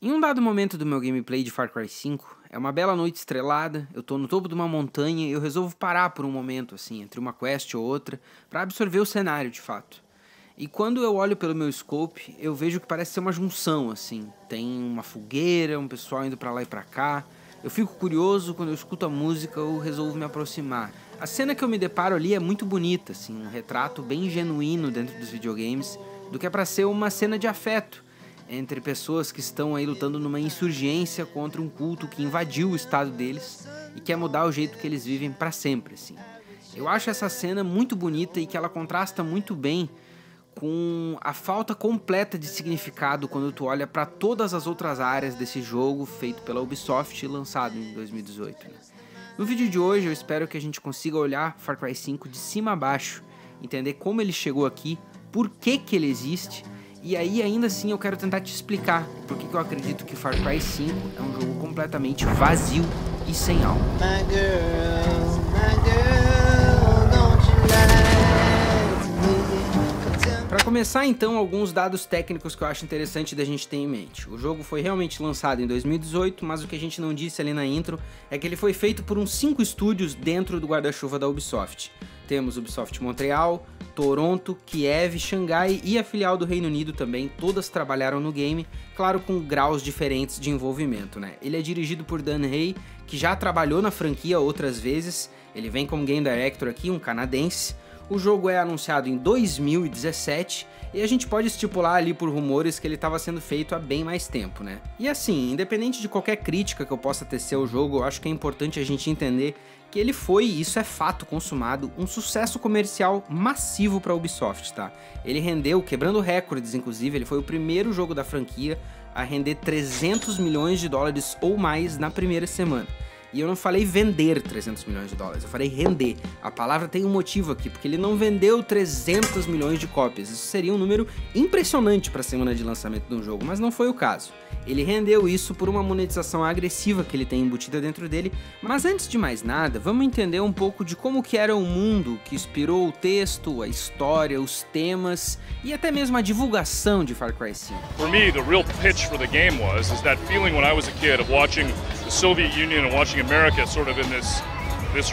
Em um dado momento do meu gameplay de Far Cry 5, é uma bela noite estrelada, eu tô no topo de uma montanha e eu resolvo parar por um momento, assim, entre uma quest ou outra, pra absorver o cenário de fato. E quando eu olho pelo meu scope, eu vejo que parece ser uma junção, assim. Tem uma fogueira, um pessoal indo pra lá e pra cá. Eu fico curioso, quando eu escuto a música, eu resolvo me aproximar. A cena que eu me deparo ali é muito bonita, assim, um retrato bem genuíno dentro dos videogames, do que é pra ser uma cena de afeto entre pessoas que estão aí lutando numa insurgência contra um culto que invadiu o estado deles e quer mudar o jeito que eles vivem pra sempre, assim. Eu acho essa cena muito bonita e que ela contrasta muito bem com a falta completa de significado quando tu olha pra todas as outras áreas desse jogo feito pela Ubisoft e lançado em 2018, né? No vídeo de hoje eu espero que a gente consiga olhar Far Cry 5 de cima a baixo, entender como ele chegou aqui, por que ele existe, e aí ainda assim eu quero tentar te explicar por que eu acredito que Far Cry 5 é um jogo completamente vazio e sem alma. Para começar então, alguns dados técnicos que eu acho interessante da gente ter em mente. O jogo foi realmente lançado em 2018, mas o que a gente não disse ali na intro é que ele foi feito por uns 5 estúdios dentro do guarda-chuva da Ubisoft. Temos Ubisoft Montreal, Toronto, Kiev, Xangai e a filial do Reino Unido também, todas trabalharam no game, claro com graus diferentes de envolvimento, né? Ele é dirigido por Dan Hay, que já trabalhou na franquia outras vezes, ele vem como Game Director aqui, um canadense. O jogo é anunciado em 2017 e a gente pode estipular ali por rumores que ele estava sendo feito há bem mais tempo, né? E assim, independente de qualquer crítica que eu possa tecer ao jogo, eu acho que é importante a gente entender que ele foi, e isso é fato consumado, um sucesso comercial massivo para a Ubisoft, tá? Ele rendeu, quebrando recordes inclusive, ele foi o primeiro jogo da franquia a render 300 milhões de dólares ou mais na primeira semana. E eu não falei vender 300 milhões de dólares, eu falei render. A palavra tem um motivo aqui, porque ele não vendeu 300 milhões de cópias. Isso seria um número impressionante para a semana de lançamento de um jogo, mas não foi o caso. Ele rendeu isso por uma monetização agressiva que ele tem embutida dentro dele, mas antes de mais nada, vamos entender um pouco de como que era o mundo que inspirou o texto, a história, os temas e até mesmo a divulgação de Far Cry 5. For me, the real pitch for the game was that feeling when I was a kid of watching the Soviet Union and watching America sort of in this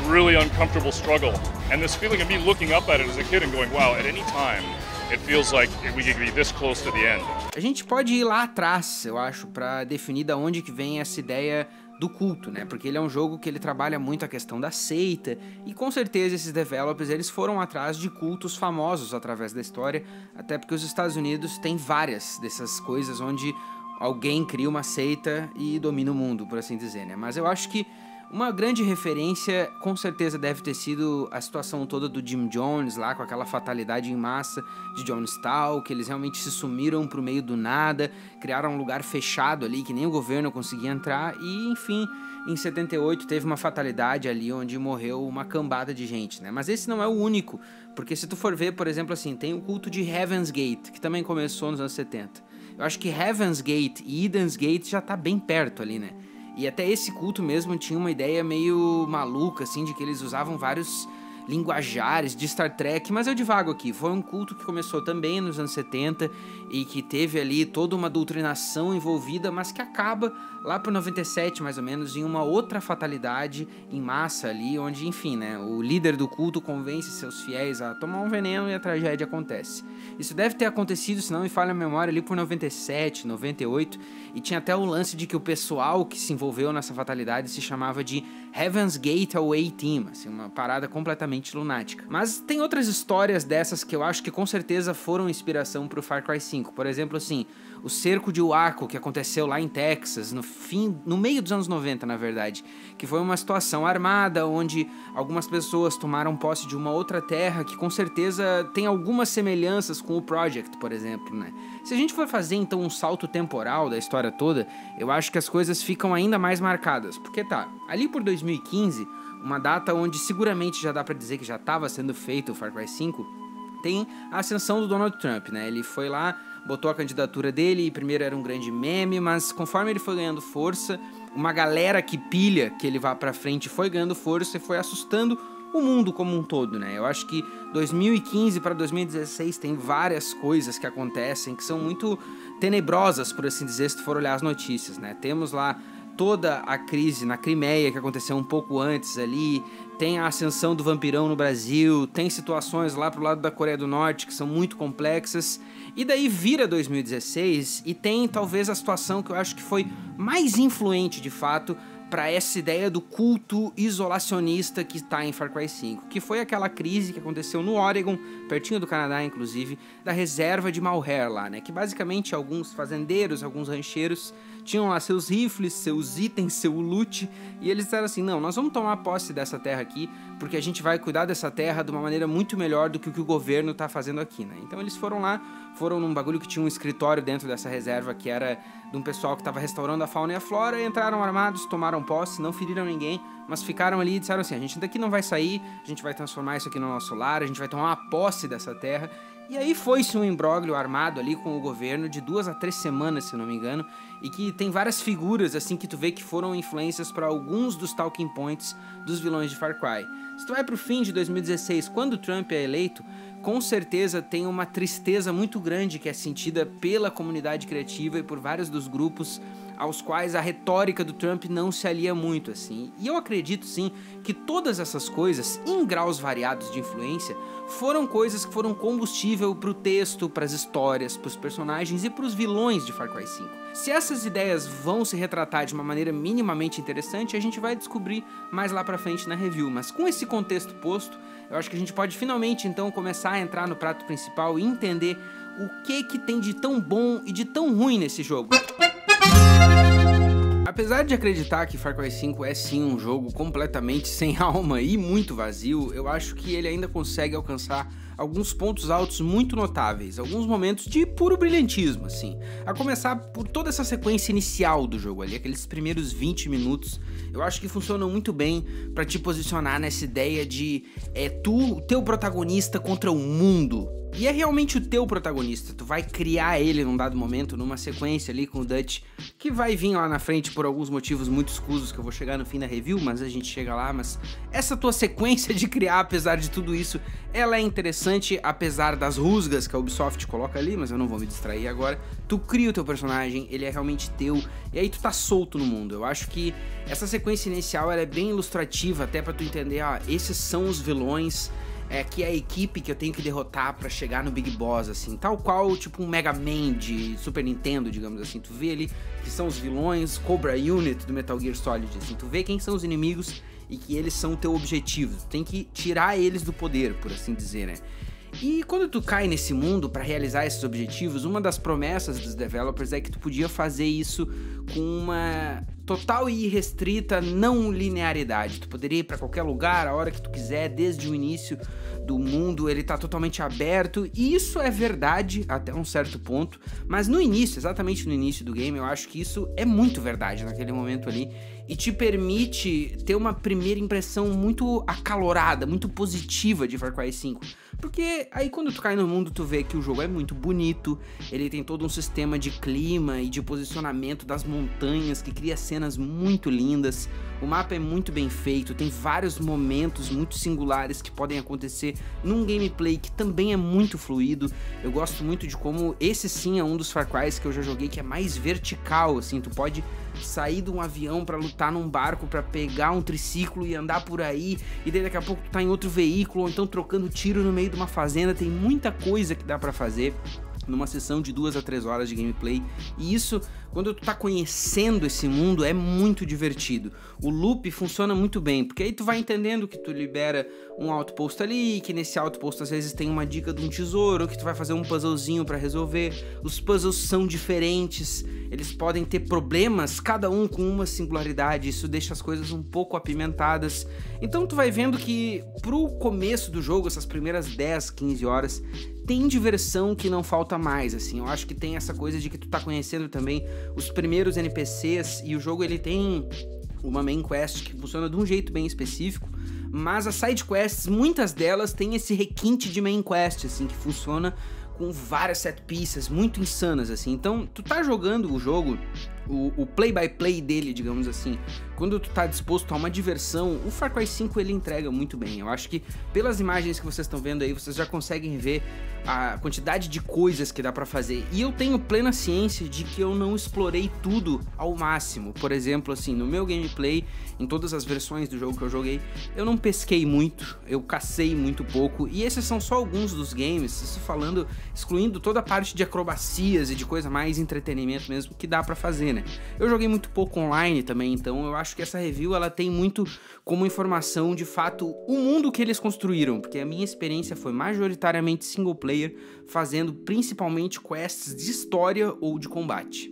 really uncomfortable struggle, and this feeling of me looking up at it as a kid and going, wow, at any time it feels like we could be this close to the end. A gente pode ir lá atrás, eu acho, para definir da onde que vem essa ideia do culto, né? Porque ele é um jogo que ele trabalha muito a questão da seita e com certeza esses developers eles foram atrás de cultos famosos através da história, até porque os Estados Unidos têm várias dessas coisas onde alguém cria uma seita e domina o mundo, por assim dizer, né? Mas eu acho que uma grande referência, com certeza, deve ter sido a situação toda do Jim Jones lá, com aquela fatalidade em massa de Jonestown, que eles realmente se sumiram pro meio do nada, criaram um lugar fechado ali, que nem o governo conseguia entrar, e enfim, em 78 teve uma fatalidade ali onde morreu uma cambada de gente, né? Mas esse não é o único, porque se tu for ver, por exemplo, assim, tem o culto de Heaven's Gate, que também começou nos anos 70. Eu acho que Heaven's Gate e Eden's Gate já tá bem perto ali, né? E até esse culto mesmo tinha uma ideia meio maluca, assim, de que eles usavam vários linguajares de Star Trek, mas eu divago aqui. Foi um culto que começou também nos anos 70 e que teve ali toda uma doutrinação envolvida, mas que acaba lá pro 97, mais ou menos, em uma outra fatalidade em massa ali, onde, enfim, né, o líder do culto convence seus fiéis a tomar um veneno e a tragédia acontece. Isso deve ter acontecido, se não me falha a memória, ali por 97, 98, e tinha até o lance de que o pessoal que se envolveu nessa fatalidade se chamava de Heaven's Gate Away Team, assim, uma parada completamente lunática. Mas tem outras histórias dessas que eu acho que com certeza foram inspiração pro Far Cry 5. Por exemplo, assim, o cerco de Waco, que aconteceu lá em Texas, no meio dos anos 90, na verdade, que foi uma situação armada, onde algumas pessoas tomaram posse de uma outra terra, que com certeza tem algumas semelhanças com o Project, por exemplo, né? Se a gente for fazer, então, um salto temporal da história toda, eu acho que as coisas ficam ainda mais marcadas, porque tá, ali por 2015, uma data onde seguramente já dá pra dizer que já estava sendo feito o Far Cry 5, tem a ascensão do Donald Trump, né? Ele foi lá, botou a candidatura dele e primeiro era um grande meme, mas conforme ele foi ganhando força, uma galera que pilha que ele vá pra frente foi ganhando força e foi assustando o mundo como um todo, né? Eu acho que 2015 para 2016 tem várias coisas que acontecem que são muito tenebrosas, por assim dizer, se tu for olhar as notícias, né? Temos lá toda a crise na Crimeia, que aconteceu um pouco antes ali, tem a ascensão do vampirão no Brasil, tem situações lá pro lado da Coreia do Norte que são muito complexas, e daí vira 2016 e tem talvez a situação que eu acho que foi mais influente de fato para essa ideia do culto isolacionista que está em Far Cry 5, que foi aquela crise que aconteceu no Oregon, pertinho do Canadá inclusive, da reserva de Malheur lá, né, que basicamente alguns fazendeiros, alguns rancheiros tinham lá seus rifles, seus itens, seu loot, e eles disseram assim, não, nós vamos tomar posse dessa terra aqui, porque a gente vai cuidar dessa terra de uma maneira muito melhor do que o que o governo tá fazendo aqui, né. Então eles foram lá, foram num bagulho que tinha um escritório dentro dessa reserva, que era de um pessoal que tava restaurando a fauna e a flora, entraram armados, tomaram posse, não feriram ninguém, mas ficaram ali e disseram assim, a gente daqui não vai sair, a gente vai transformar isso aqui no nosso lar, a gente vai tomar uma posse dessa terra. E aí foi-se um imbróglio armado ali com o governo de 2 a 3 semanas, se não me engano, e que tem várias figuras assim que tu vê que foram influências para alguns dos talking points dos vilões de Far Cry. Se tu vai pro fim de 2016, quando o Trump é eleito, com certeza tem uma tristeza muito grande que é sentida pela comunidade criativa e por vários dos grupos aos quais a retórica do Trump não se alia muito, assim. E eu acredito, sim, que todas essas coisas, em graus variados de influência, foram coisas que foram combustível pro texto, pras histórias, pros personagens e pros vilões de Far Cry 5. Se essas ideias vão se retratar de uma maneira minimamente interessante, a gente vai descobrir mais lá pra frente na review, mas com esse contexto posto, eu acho que a gente pode finalmente, então, começar a entrar no prato principal e entender o que tem de tão bom e de tão ruim nesse jogo. Apesar de acreditar que Far Cry 5 é sim um jogo completamente sem alma e muito vazio, eu acho que ele ainda consegue alcançar alguns pontos altos muito notáveis, alguns momentos de puro brilhantismo, assim. A começar por toda essa sequência inicial do jogo ali, aqueles primeiros 20 minutos, eu acho que funcionam muito bem pra te posicionar nessa ideia de o teu protagonista contra o mundo. E é realmente o teu protagonista, tu vai criar ele num dado momento, numa sequência ali com o Dutch, que vai vir lá na frente por alguns motivos muito escusos que eu vou chegar no fim da review, mas a gente chega lá, mas essa tua sequência de criar, apesar de tudo isso, ela é interessante, apesar das rusgas que a Ubisoft coloca ali, mas eu não vou me distrair agora. Tu cria o teu personagem, ele é realmente teu, e aí tu tá solto no mundo. Eu acho que essa sequência inicial ela é bem ilustrativa, até pra tu entender, esses são os vilões, que é a equipe que eu tenho que derrotar pra chegar no Big Boss, assim, tal qual tipo um Mega Man de Super Nintendo, digamos assim. Tu vê ali que são os vilões, Cobra Unit do Metal Gear Solid, assim, tu vê quem são os inimigos e que eles são o teu objetivo, tu tem que tirar eles do poder, por assim dizer, né? E quando tu cai nesse mundo para realizar esses objetivos, uma das promessas dos developers é que tu podia fazer isso com uma total e irrestrita não linearidade. Tu poderia ir para qualquer lugar, a hora que tu quiser, desde o início do mundo, ele tá totalmente aberto, e isso é verdade até um certo ponto, mas no início, exatamente no início do game, eu acho que isso é muito verdade naquele momento ali, e te permite ter uma primeira impressão muito acalorada, muito positiva de Far Cry 5. Porque aí quando tu cai no mundo, tu vê que o jogo é muito bonito, ele tem todo um sistema de clima e de posicionamento das montanhas que cria cenas muito lindas, o mapa é muito bem feito, tem vários momentos muito singulares que podem acontecer num gameplay que também é muito fluido. Eu gosto muito de como esse sim é um dos Far Crys que eu já joguei que é mais vertical, assim, tu pode sair de um avião pra lutar num barco, pra pegar um triciclo e andar por aí, e daí daqui a pouco tu tá em outro veículo, ou então trocando tiro no meio de uma fazenda. Tem muita coisa que dá pra fazer numa sessão de 2 a 3 horas de gameplay, e isso, quando tu tá conhecendo esse mundo, é muito divertido. O loop funciona muito bem, porque aí tu vai entendendo que tu libera um outpost ali, que nesse outpost às vezes tem uma dica de um tesouro, que tu vai fazer um puzzlezinho pra resolver. Os puzzles são diferentes, eles podem ter problemas, cada um com uma singularidade, isso deixa as coisas um pouco apimentadas. Então tu vai vendo que pro começo do jogo, essas primeiras 10, 15 horas, tem diversão que não falta mais, assim. Eu acho que tem essa coisa de que tu tá conhecendo também os primeiros NPCs, e o jogo ele tem uma main quest que funciona de um jeito bem específico, mas as side quests, muitas delas têm esse requinte de main quest, assim, que funciona com várias set pieces muito insanas, assim. Então, tu tá jogando o jogo o play-by-play dele, digamos assim, quando tu tá disposto a uma diversão, o Far Cry 5 ele entrega muito bem. Eu acho que pelas imagens que vocês estão vendo aí, vocês já conseguem ver a quantidade de coisas que dá pra fazer. E eu tenho plena ciência de que eu não explorei tudo ao máximo. Por exemplo, assim, no meu gameplay, em todas as versões do jogo que eu joguei, eu não pesquei muito, eu cacei muito pouco. E esses são só alguns dos games, isso falando, excluindo toda a parte de acrobacias e de coisa mais entretenimento mesmo que dá pra fazer, né? Eu joguei muito pouco online também, então eu acho que essa review ela tem muito como informação de fato o mundo que eles construíram, porque a minha experiência foi majoritariamente single player, fazendo principalmente quests de história ou de combate.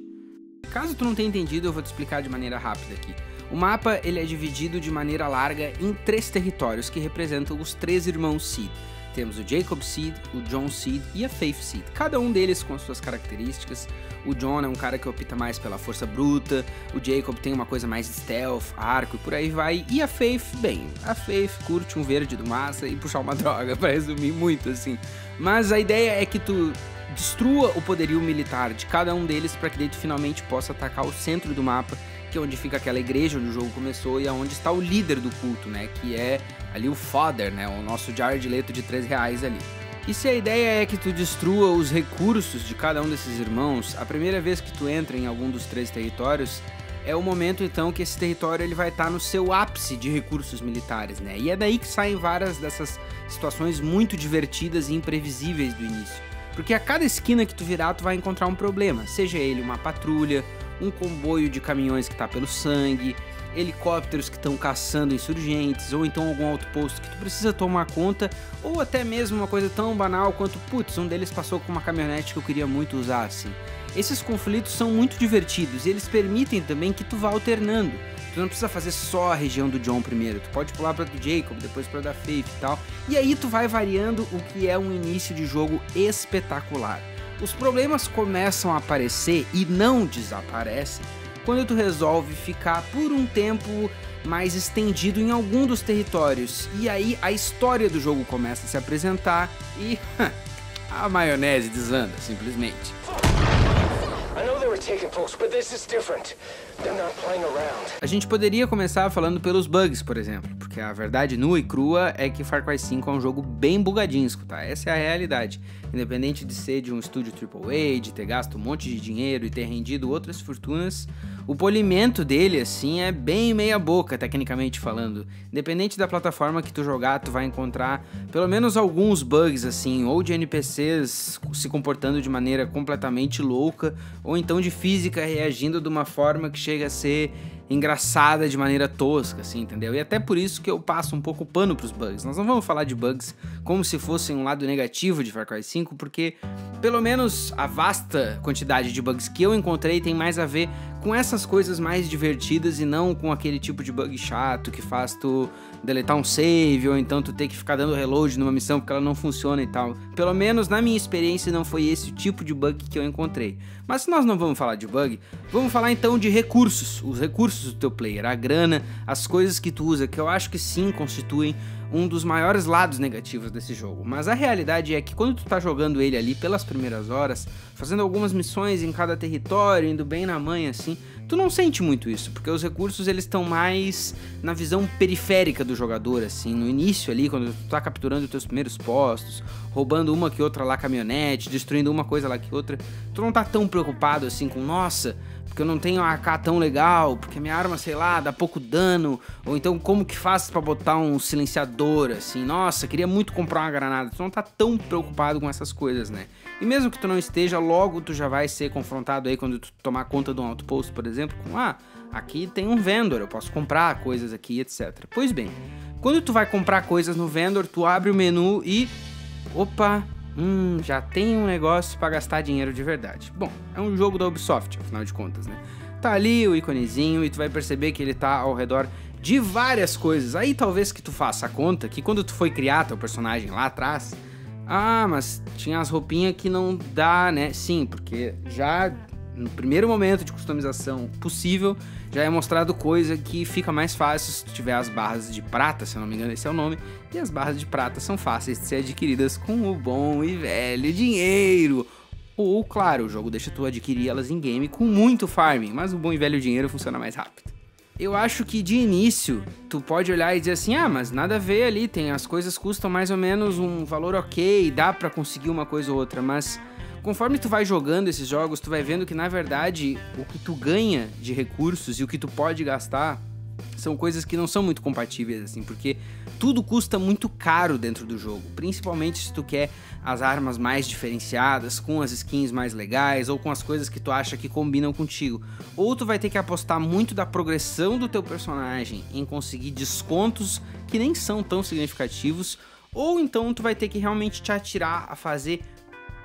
Caso tu não tenha entendido, eu vou te explicar de maneira rápida aqui. O mapa ele é dividido de maneira larga em 3 territórios que representam os 3 irmãos Seed. Temos o Jacob Seed, o John Seed e a Faith Seed, cada um deles com suas características. O John é um cara que opta mais pela força bruta, o Jacob tem uma coisa mais stealth, arco e por aí vai, e a Faith, bem, a Faith curte um verde do massa e puxar uma droga, pra resumir muito assim. Mas a ideia é que tu destrua o poderio militar de cada um deles para que daí tu finalmente possa atacar o centro do mapa, que é onde fica aquela igreja onde o jogo começou e aonde está o líder do culto, né, que é ali o Father, né, o nosso Jared Leto de R$3 ali. E se a ideia é que tu destrua os recursos de cada um desses irmãos, a primeira vez que tu entra em algum dos 3 territórios, é o momento então que esse território ele vai estar no seu ápice de recursos militares, né, e é daí que saem várias dessas situações muito divertidas e imprevisíveis do início. Porque a cada esquina que tu virar, tu vai encontrar um problema, seja ele uma patrulha, um comboio de caminhões que tá pelo sangue, helicópteros que estão caçando insurgentes, ou então algum outposto que tu precisa tomar conta, ou até mesmo uma coisa tão banal quanto, putz, um deles passou com uma caminhonete que eu queria muito usar, assim. Esses conflitos são muito divertidos e eles permitem também que tu vá alternando. Tu não precisa fazer só a região do John primeiro, tu pode pular pra do Jacob, depois pra da Faith e tal, e aí tu vai variando, o que é um início de jogo espetacular. Os problemas começam a aparecer e não desaparecem quando tu resolve ficar por um tempo mais estendido em algum dos territórios, e aí a história do jogo começa a se apresentar e a maionese desanda, simplesmente. A gente poderia começar falando pelos bugs, por exemplo, porque a verdade nua e crua é que Far Cry 5 é um jogo bem bugadinho, tá? Essa é a realidade. Independente de ser de um estúdio AAA, de ter gasto um monte de dinheiro e ter rendido outras fortunas, o polimento dele, assim, é bem meia boca, tecnicamente falando. Independente da plataforma que tu jogar, tu vai encontrar pelo menos alguns bugs, assim, ou de NPCs se comportando de maneira completamente louca, ou então de física reagindo de uma forma que chega a ser engraçada de maneira tosca, assim, entendeu? E até por isso que eu passo um pouco pano pros bugs. Nós não vamos falar de bugs como se fossem um lado negativo de Far Cry 5, porque pelo menos a vasta quantidade de bugs que eu encontrei tem mais a ver com essas coisas mais divertidas e não com aquele tipo de bug chato que faz tu deletar um save ou então tu ter que ficar dando reload numa missão porque ela não funciona e tal. Pelo menos na minha experiência não foi esse o tipo de bug que eu encontrei. Mas se nós não vamos falar de bug, vamos falar então de recursos, os recursos do teu player, a grana, as coisas que tu usa, que eu acho que sim constituem um dos maiores lados negativos desse jogo. Mas a realidade é que quando tu tá jogando ele ali pelas primeiras horas, fazendo algumas missões em cada território, indo bem na manha assim, tu não sente muito isso, porque os recursos eles estão mais na visão periférica do jogador, assim, no início ali, quando tu tá capturando os teus primeiros postos, roubando uma que outra lá caminhonete, destruindo uma coisa lá que outra, tu não tá tão preocupado assim com, nossa, porque eu não tenho uma AK tão legal, porque minha arma, sei lá, dá pouco dano, ou então como que faz pra botar um silenciador, assim, nossa, queria muito comprar uma granada, tu não tá tão preocupado com essas coisas, né? E mesmo que tu não esteja, logo tu já vai ser confrontado aí quando tu tomar conta de um outpost, por exemplo, com, aqui tem um vendor, eu posso comprar coisas aqui, etc. Pois bem, quando tu vai comprar coisas no vendor, tu abre o menu e, opa, já tem um negócio pra gastar dinheiro de verdade. Bom, é um jogo da Ubisoft, afinal de contas, né? Tá ali o iconezinho e tu vai perceber que ele tá ao redor de várias coisas. Aí talvez que tu faça a conta que quando tu foi criar teu personagem lá atrás, mas tinha as roupinhas que não dá, né? Sim, porque já no primeiro momento de customização possível, já é mostrado coisa que fica mais fácil se tu tiver as barras de prata, se eu não me engano esse é o nome, e as barras de prata são fáceis de ser adquiridas com o bom e velho dinheiro. Ou, claro, o jogo deixa tu adquirir elas em game com muito farming, mas o bom e velho dinheiro funciona mais rápido. Eu acho que de início, tu pode olhar e dizer assim, ah, mas nada a ver ali, as coisas custam mais ou menos um valor ok, dá pra conseguir uma coisa ou outra, mas conforme tu vai jogando esses jogos, tu vai vendo que na verdade o que tu ganha de recursos e o que tu pode gastar são coisas que não são muito compatíveis, assim, porque tudo custa muito caro dentro do jogo, principalmente se tu quer as armas mais diferenciadas, com as skins mais legais, ou com as coisas que tu acha que combinam contigo. Ou tu vai ter que apostar muito da progressão do teu personagem em conseguir descontos que nem são tão significativos, ou então tu vai ter que realmente te atirar a fazer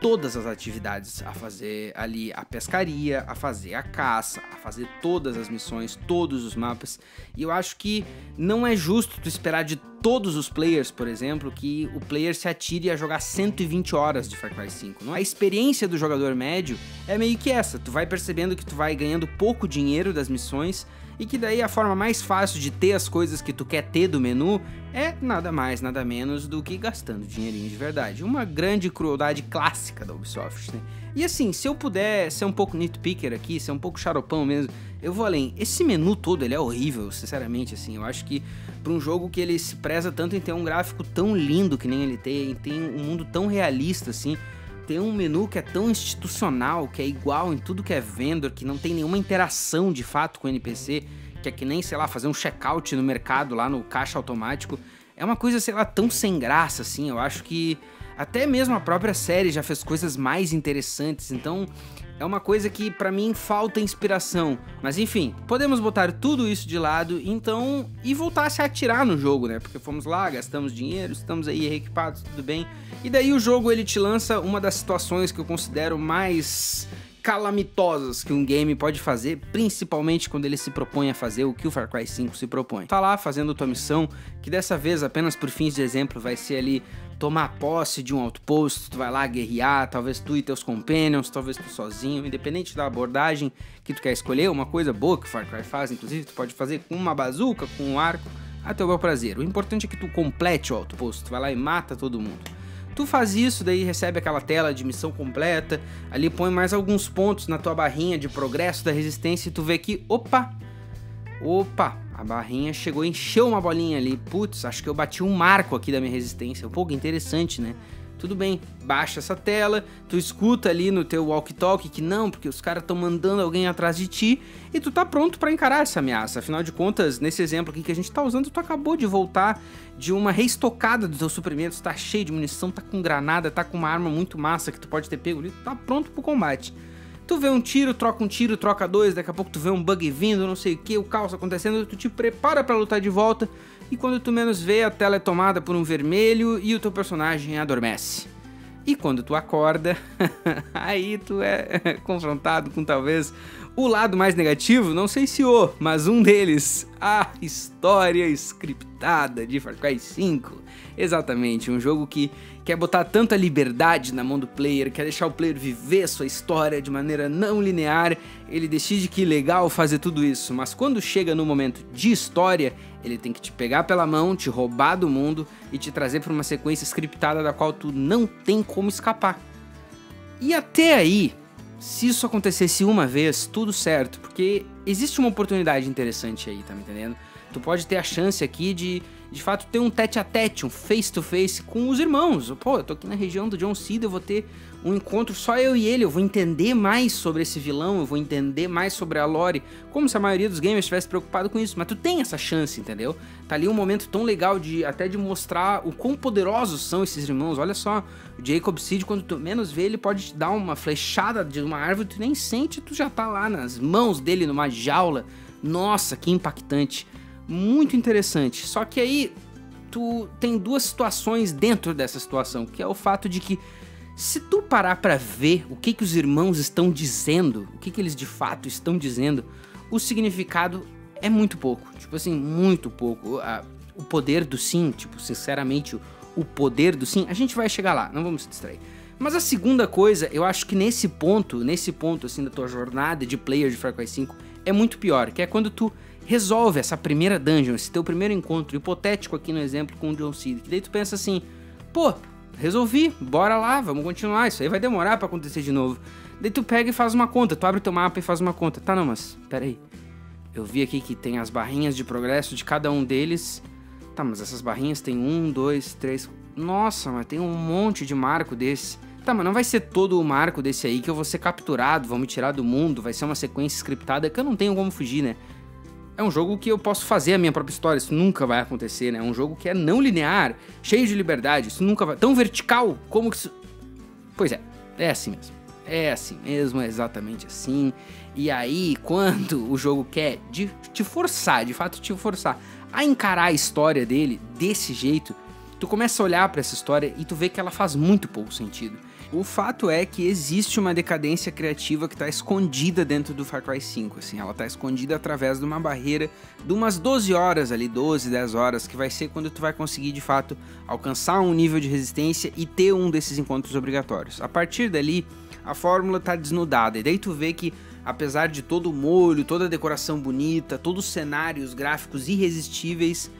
todas as atividades, a fazer ali a pescaria, a fazer a caça, a fazer todas as missões, todos os mapas. E eu acho que não é justo tu esperar de todos os players, por exemplo, que o player se atire a jogar 120 horas de Far Cry 5. A experiência do jogador médio é meio que essa, tu vai percebendo que tu vai ganhando pouco dinheiro das missões e que daí a forma mais fácil de ter as coisas que tu quer ter do menu é nada mais, nada menos do que gastando dinheirinho de verdade. Uma grande crueldade clássica da Ubisoft, né? E assim, se eu puder ser um pouco nitpicker aqui, ser um pouco xaropão mesmo, eu vou além. Esse menu todo, ele é horrível, sinceramente, assim. Eu acho que para um jogo que ele se preza tanto em ter um gráfico tão lindo que nem ele tem um mundo tão realista, assim, tem um menu que é tão institucional, que é igual em tudo que é vendor, que não tem nenhuma interação de fato com o NPC, que é que nem, sei lá, fazer um checkout no mercado lá no caixa automático. É uma coisa, sei lá, tão sem graça, assim. Eu acho que até mesmo a própria série já fez coisas mais interessantes, então é uma coisa que pra mim falta inspiração. Mas enfim, podemos botar tudo isso de lado então e voltar a se atirar no jogo, né? Porque fomos lá, gastamos dinheiro, estamos aí reequipados, tudo bem. E daí o jogo ele te lança uma das situações que eu considero mais calamitosas que um game pode fazer, principalmente quando ele se propõe a fazer o que o Far Cry 5 se propõe. Tá lá fazendo tua missão, que dessa vez apenas por fins de exemplo vai ser ali tomar posse de um outpost, tu vai lá guerrear, talvez tu e teus companions, talvez tu sozinho, independente da abordagem que tu quer escolher, uma coisa boa que o Far Cry faz, inclusive tu pode fazer com uma bazuca, com um arco, a teu bel prazer. O importante é que tu complete o outpost, tu vai lá e mata todo mundo. Tu faz isso, daí recebe aquela tela de missão completa, ali põe mais alguns pontos na tua barrinha de progresso da resistência e tu vê que, opa, a barrinha chegou, encheu uma bolinha ali, putz, acho que eu bati um marco aqui da minha resistência, um pouco interessante, né? Tudo bem, baixa essa tela, tu escuta ali no teu walkie-talkie que não, porque os caras estão mandando alguém atrás de ti e tu tá pronto pra encarar essa ameaça. Afinal de contas, nesse exemplo aqui que a gente tá usando, tu acabou de voltar de uma reestocada dos teus suprimentos, tá cheio de munição, tá com granada, tá com uma arma muito massa que tu pode ter pego ali, tu tá pronto pro combate. Tu vê um tiro, troca dois, daqui a pouco tu vê um bug vindo, não sei o que, o caos acontecendo, tu te prepara pra lutar de volta e quando tu menos vê, a tela é tomada por um vermelho e o teu personagem adormece. E quando tu acorda, aí tu é confrontado com talvez o lado mais negativo, não sei se mas um deles, a história scriptada de Far Cry 5. Exatamente, um jogo que quer botar tanta liberdade na mão do player, quer deixar o player viver sua história de maneira não linear, ele decide que é legal fazer tudo isso, mas quando chega no momento de história, ele tem que te pegar pela mão, te roubar do mundo e te trazer para uma sequência scriptada da qual tu não tem como escapar. E até aí, se isso acontecesse uma vez, tudo certo, porque existe uma oportunidade interessante aí, tá me entendendo? Tu pode ter a chance aqui de fato ter um tete-a-tete, um face-to-face com os irmãos. Pô, eu tô aqui na região do John Cena, eu vou ter um encontro só eu e ele, eu vou entender mais sobre esse vilão, eu vou entender mais sobre a lore, como se a maioria dos gamers estivesse preocupado com isso, mas tu tem essa chance, entendeu? Tá ali um momento tão legal até de mostrar o quão poderosos são esses irmãos. Olha só, o Jacob Seed, quando tu menos vê, ele pode te dar uma flechada de uma árvore, tu nem sente, tu já tá lá nas mãos dele, numa jaula. Nossa, que impactante. Muito interessante, só que aí tu tem duas situações dentro dessa situação, que é o fato de que se tu parar pra ver o que os irmãos estão dizendo, o que eles de fato estão dizendo, o significado é muito pouco, tipo assim, muito pouco. O poder do sim, tipo, sinceramente, o poder do sim, a gente vai chegar lá, não vamos se distrair. Mas a segunda coisa, eu acho que nesse ponto assim da tua jornada de player de Far Cry 5 é muito pior, que é quando tu resolve essa primeira dungeon, esse teu primeiro encontro hipotético aqui no exemplo com o John Cena, que daí tu pensa assim, pô, resolvi, bora lá, vamos continuar, isso aí vai demorar pra acontecer de novo. Daí tu pega e faz uma conta, tu abre teu mapa e faz uma conta. Tá, não, mas pera aí. Eu vi aqui que tem as barrinhas de progresso de cada um deles. Tá, mas essas barrinhas tem 1, 2, 3... Nossa, mas tem um monte de marco desse. Tá, mas não vai ser todo o marco desse aí que eu vou ser capturado, vão me tirar do mundo, vai ser uma sequência scriptada que eu não tenho como fugir, né? É um jogo que eu posso fazer a minha própria história, isso nunca vai acontecer, né? É um jogo que é não linear, cheio de liberdade, isso nunca vai... Tão vertical como que isso... Pois é assim mesmo. É assim mesmo, é exatamente assim. E aí, quando o jogo quer te forçar, de fato te forçar a encarar a história dele desse jeito, tu começa a olhar pra essa história e tu vê que ela faz muito pouco sentido. O fato é que existe uma decadência criativa que tá escondida dentro do Far Cry 5, assim, ela tá escondida através de uma barreira de umas 12 horas ali, 12, 10 horas, que vai ser quando tu vai conseguir de fato alcançar um nível de resistência e ter um desses encontros obrigatórios. A partir dali, a fórmula tá desnudada, e daí tu vê que apesar de todo o molho, toda a decoração bonita, todos os cenários gráficos irresistíveis,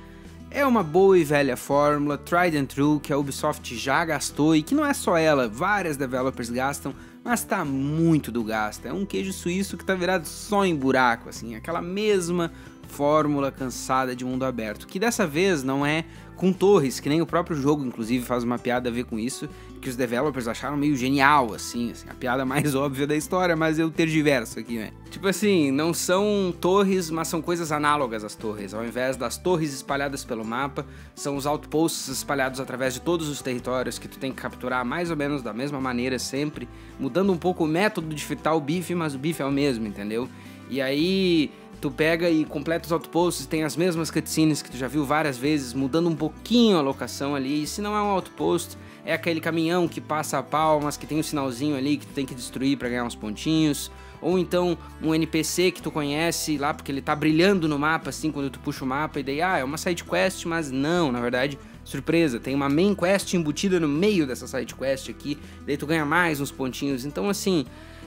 é uma boa e velha fórmula, tried and true, que a Ubisoft já gastou e que não é só ela, várias developers gastam, mas tá muito do gasto. É um queijo suíço que tá virado só em buraco, assim, aquela mesma fórmula cansada de mundo aberto, que dessa vez não é com torres, que nem o próprio jogo, inclusive, faz uma piada a ver com isso, que os developers acharam meio genial, assim, a piada mais óbvia da história, mas eu tergiverso aqui, né? Tipo assim, não são torres, mas são coisas análogas às torres. Ao invés das torres espalhadas pelo mapa, são os outposts espalhados através de todos os territórios que tu tem que capturar mais ou menos da mesma maneira sempre, mudando um pouco o método de fritar o bife, mas o bife é o mesmo, entendeu? E aí tu pega e completa os outposts, tem as mesmas cutscenes que tu já viu várias vezes, mudando um pouquinho a locação ali. E se não é um outpost, é aquele caminhão que passa a palmas, que tem um sinalzinho ali que tu tem que destruir pra ganhar uns pontinhos. Ou então um NPC que tu conhece lá, porque ele tá brilhando no mapa, assim, quando tu puxa o mapa, e daí, é uma side quest, mas não, na verdade, surpresa, tem uma main quest embutida no meio dessa side quest aqui, daí tu ganha mais uns pontinhos. Então, assim,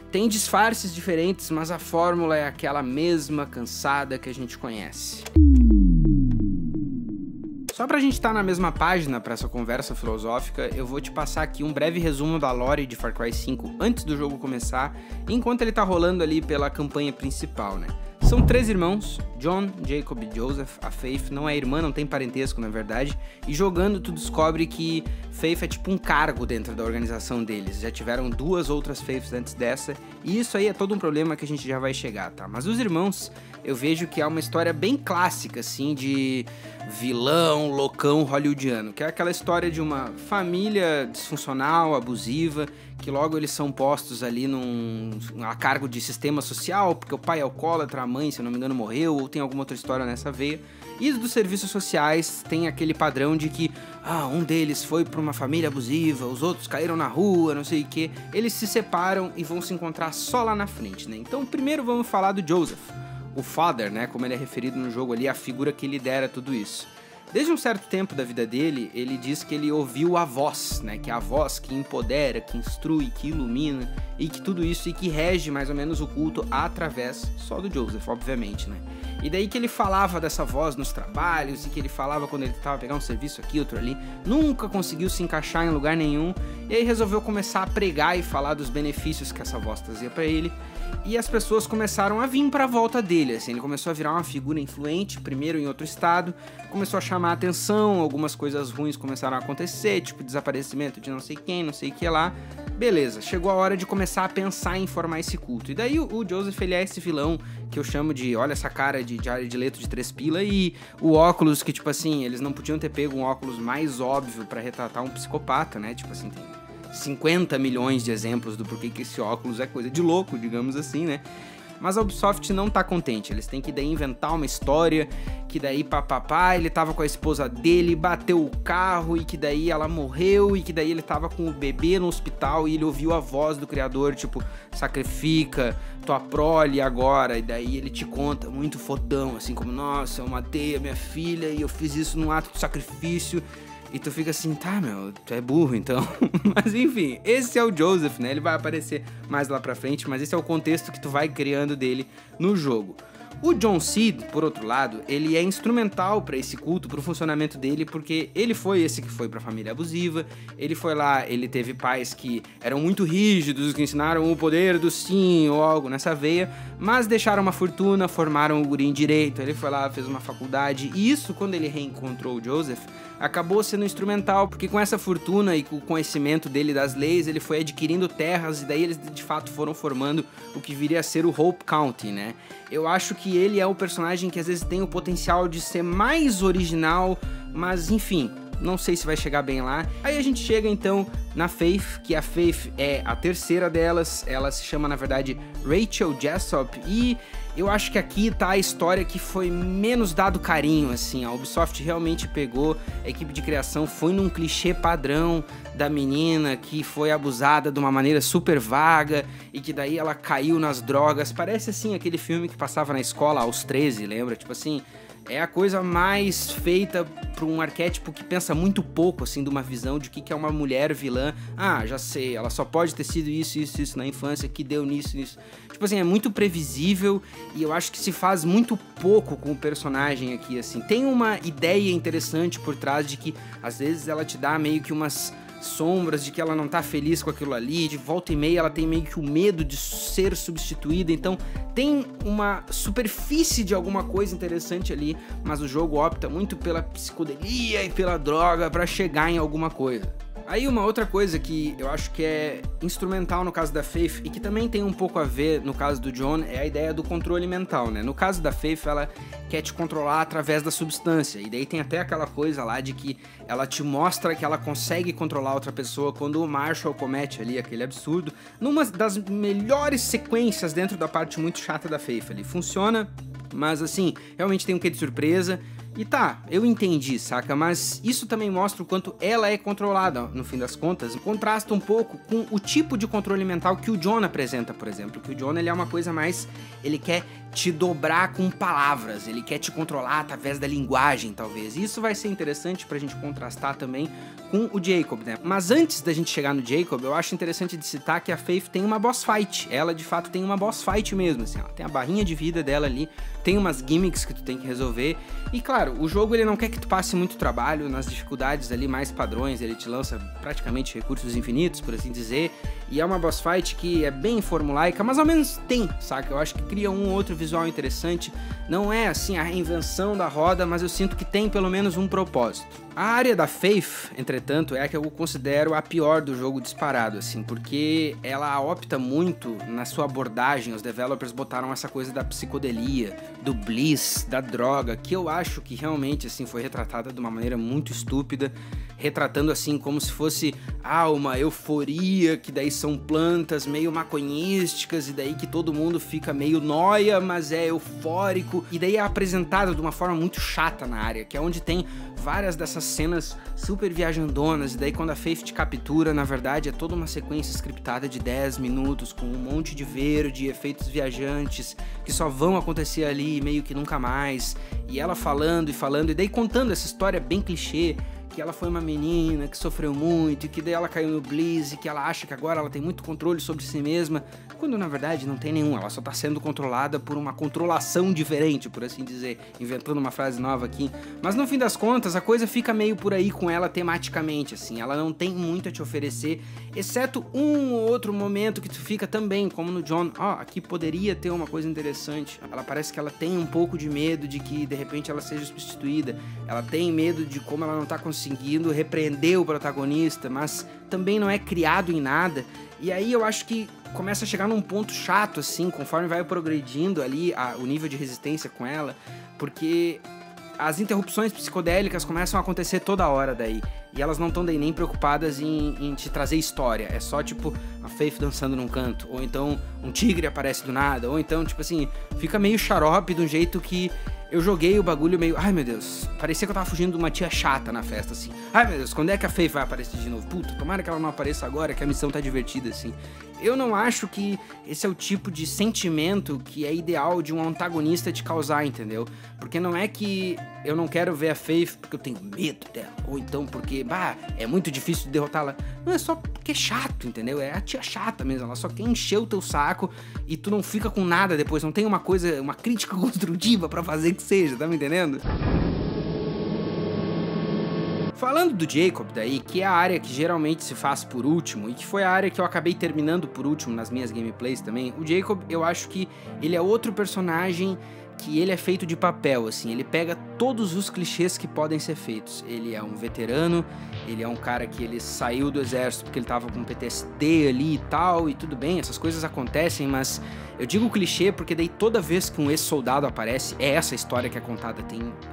tem disfarces diferentes, mas a fórmula é aquela mesma cansada que a gente conhece. Só pra gente estar na mesma página para essa conversa filosófica, eu vou te passar aqui um breve resumo da lore de Far Cry 5 antes do jogo começar, enquanto ele tá rolando ali pela campanha principal, né? São 3 irmãos, John, Jacob e Joseph. A Faith não é irmã, não tem parentesco na verdade, e jogando tu descobre que Faith é tipo um cargo dentro da organização deles. Já tiveram 2 outras Faiths antes dessa, e isso aí é todo um problema que a gente já vai chegar, tá? Mas os irmãos, eu vejo que é uma história bem clássica, assim, de vilão, loucão hollywoodiano, que é aquela história de uma família disfuncional, abusiva, que logo eles são postos ali a cargo de sistema social, porque o pai é alcoólatra, a mãe, se eu não me engano, morreu, ou tem alguma outra história nessa veia. E dos serviços sociais tem aquele padrão de que, um deles foi para uma família abusiva, os outros caíram na rua, não sei o que. Eles se separam e vão se encontrar só lá na frente, né? Então primeiro vamos falar do Joseph, o father, né? Como ele é referido no jogo ali, a figura que lidera tudo isso. Desde um certo tempo da vida dele, ele diz que ele ouviu a voz, né? Que é a voz que empodera, que instrui, que ilumina, e que tudo isso, e que rege mais ou menos o culto através só do Joseph, obviamente, né? E daí que ele falava dessa voz nos trabalhos, e que ele falava quando ele tentava pegar um serviço aqui, outro ali, nunca conseguiu se encaixar em lugar nenhum, e aí resolveu começar a pregar e falar dos benefícios que essa voz trazia pra ele, e as pessoas começaram a vir pra volta dele, assim, ele começou a virar uma figura influente, primeiro em outro estado, começou a chamar a atenção, algumas coisas ruins começaram a acontecer, tipo desaparecimento de não sei quem, não sei o que lá, beleza, chegou a hora de começar a pensar em formar esse culto, e daí o Joseph, ele é esse vilão que eu chamo de, olha essa cara de Jared Leto de 3 pila, e o óculos que, tipo assim, eles não podiam ter pego um óculos mais óbvio pra retratar um psicopata, né, tipo assim, tem 50 milhões de exemplos do porquê que esse óculos é coisa de louco, digamos assim, né? Mas a Ubisoft não tá contente, eles têm que daí inventar uma história, que daí papapá, ele tava com a esposa dele, bateu o carro, e que daí ela morreu, e que daí ele tava com o bebê no hospital, e ele ouviu a voz do criador, tipo, sacrifica tua prole agora, e daí ele te conta muito fodão, assim como, nossa, eu matei a minha filha, e eu fiz isso num ato de sacrifício. E tu fica assim, tá, meu, tu é burro, então. Mas enfim, esse é o Joseph, né? Ele vai aparecer mais lá pra frente, mas esse é o contexto que tu vai criando dele no jogo. O Jon Sid, por outro lado, ele é instrumental para esse culto, para o funcionamento dele, porque ele foi esse que foi para a família abusiva, ele foi lá, ele teve pais que eram muito rígidos, que ensinaram o poder do sim ou algo nessa veia, mas deixaram uma fortuna, formaram o guri em direito, ele foi lá, fez uma faculdade, e isso, quando ele reencontrou o Joseph, acabou sendo instrumental, porque com essa fortuna e com o conhecimento dele das leis, ele foi adquirindo terras, e daí eles de fato foram formando o que viria a ser o Hope County, né? Eu acho que ele é o personagem que às vezes tem o potencial de ser mais original, mas enfim, não sei se vai chegar bem lá. Aí a gente chega então na Faith, que a Faith é a terceira delas, ela se chama na verdade Rachel Jessop, e eu acho que aqui tá a história que foi menos dado carinho, assim, a Ubisoft realmente pegou, a equipe de criação foi num clichê padrão da menina que foi abusada de uma maneira super vaga e que daí ela caiu nas drogas, parece assim aquele filme que passava na escola aos 13, lembra? Tipo assim, é a coisa mais feita para um arquétipo que pensa muito pouco, assim, de uma visão de que é uma mulher vilã. Ah, já sei, ela só pode ter sido isso na infância, que deu nisso. Tipo assim, é muito previsível e eu acho que se faz muito pouco com o personagem aqui, assim. Tem uma ideia interessante por trás de que, às vezes, ela te dá meio que umas sombras de que ela não tá feliz com aquilo ali, de volta e meia ela tem meio que o medo de ser substituída, então tem uma superfície de alguma coisa interessante ali, mas o jogo opta muito pela psicodelia e pela droga pra chegar em alguma coisa. Aí uma outra coisa que eu acho que é instrumental no caso da Faith e que também tem um pouco a ver no caso do Jon é a ideia do controle mental, né? No caso da Faith, ela quer te controlar através da substância, e daí tem até aquela coisa lá de que ela te mostra que ela consegue controlar outra pessoa quando o Marshall comete ali aquele absurdo, numa das melhores sequências dentro da parte muito chata da Faith ali. Funciona, mas assim, realmente tem um quê de surpresa. E tá, eu entendi, saca? Mas isso também mostra o quanto ela é controlada, no fim das contas. Contrasta um pouco com o tipo de controle mental que o Jon apresenta, por exemplo. Que o Jon, ele é uma coisa mais... Ele quer te dobrar com palavras, ele quer te controlar através da linguagem, talvez. E isso vai ser interessante pra gente contrastar também com o Jacob, né? Mas antes da gente chegar no Jacob, eu acho interessante de citar que a Faith tem uma boss fight. Ela, de fato, tem uma boss fight mesmo, assim. Ela tem a barrinha de vida dela ali, tem umas gimmicks que tu tem que resolver. E, claro, o jogo, ele não quer que tu passe muito trabalho nas dificuldades ali mais padrões, ele te lança praticamente recursos infinitos, por assim dizer. E é uma boss fight que é bem formulaica, mas ao menos tem, saca? Eu acho que cria um ou outro visual interessante. Não é, assim, a reinvenção da roda, mas eu sinto que tem pelo menos um propósito. A área da Faith, entretanto, é a que eu considero a pior do jogo disparado, assim, porque ela opta muito na sua abordagem. Os developers botaram essa coisa da psicodelia, do bliss, da droga, que eu acho que realmente, assim, foi retratada de uma maneira muito estúpida, retratando, assim, como se fosse uma euforia, que daí são plantas meio maconhísticas, e daí que todo mundo fica meio nóia, mas é eufórico, e daí é apresentado de uma forma muito chata na área, que é onde tem várias dessas cenas super viajandonas, e daí quando a Faith te captura, na verdade é toda uma sequência scriptada de 10 minutos, com um monte de verde, efeitos viajantes, que só vão acontecer ali meio que nunca mais, e ela falando, e daí contando essa história bem clichê, que ela foi uma menina que sofreu muito, e que daí ela caiu no bliss, e que ela acha que agora ela tem muito controle sobre si mesma, quando na verdade não tem nenhum, ela só tá sendo controlada por uma controlação diferente, por assim dizer, inventando uma frase nova aqui. Mas no fim das contas, a coisa fica meio por aí com ela tematicamente, assim, ela não tem muito a te oferecer, exceto um ou outro momento que tu fica também, como no Jon, aqui poderia ter uma coisa interessante. Ela parece que ela tem um pouco de medo de que de repente ela seja substituída, ela tem medo de como ela não tá conseguindo repreender o protagonista, mas também não é criado em nada, e aí eu acho que começa a chegar num ponto chato, assim, conforme vai progredindo ali o nível de resistência com ela, porque as interrupções psicodélicas começam a acontecer toda hora daí, e elas não estão nem preocupadas em te trazer história, é só tipo a Faith dançando num canto, ou então um tigre aparece do nada, ou então tipo assim, fica meio xarope de um jeito que eu joguei o bagulho meio, ai meu Deus, parecia que eu tava fugindo de uma tia chata na festa, assim, ai meu Deus, quando é que a Faith vai aparecer de novo? Puta, tomara que ela não apareça agora, que a missão tá divertida, assim. Eu não acho que esse é o tipo de sentimento que é ideal de um antagonista te causar, entendeu? Porque não é que eu não quero ver a Faith porque eu tenho medo dela, ou então porque, é muito difícil de derrotá-la. Não, é só porque é chato, entendeu? É a tia chata mesmo, ela só quer encher o teu saco e tu não fica com nada depois, não tem uma crítica construtiva pra fazer que seja, tá me entendendo? Falando do Jacob daí, que é a área que geralmente se faz por último, e que foi a área que eu acabei terminando por último nas minhas gameplays também, o Jacob, eu acho que ele é outro personagem que ele é feito de papel, assim, ele pega todos os clichês que podem ser feitos. Ele é um veterano, ele é um cara que ele saiu do exército porque ele tava com PTSD ali e tal, e tudo bem, essas coisas acontecem, mas eu digo clichê porque daí toda vez que um ex-soldado aparece, é essa história que é contada,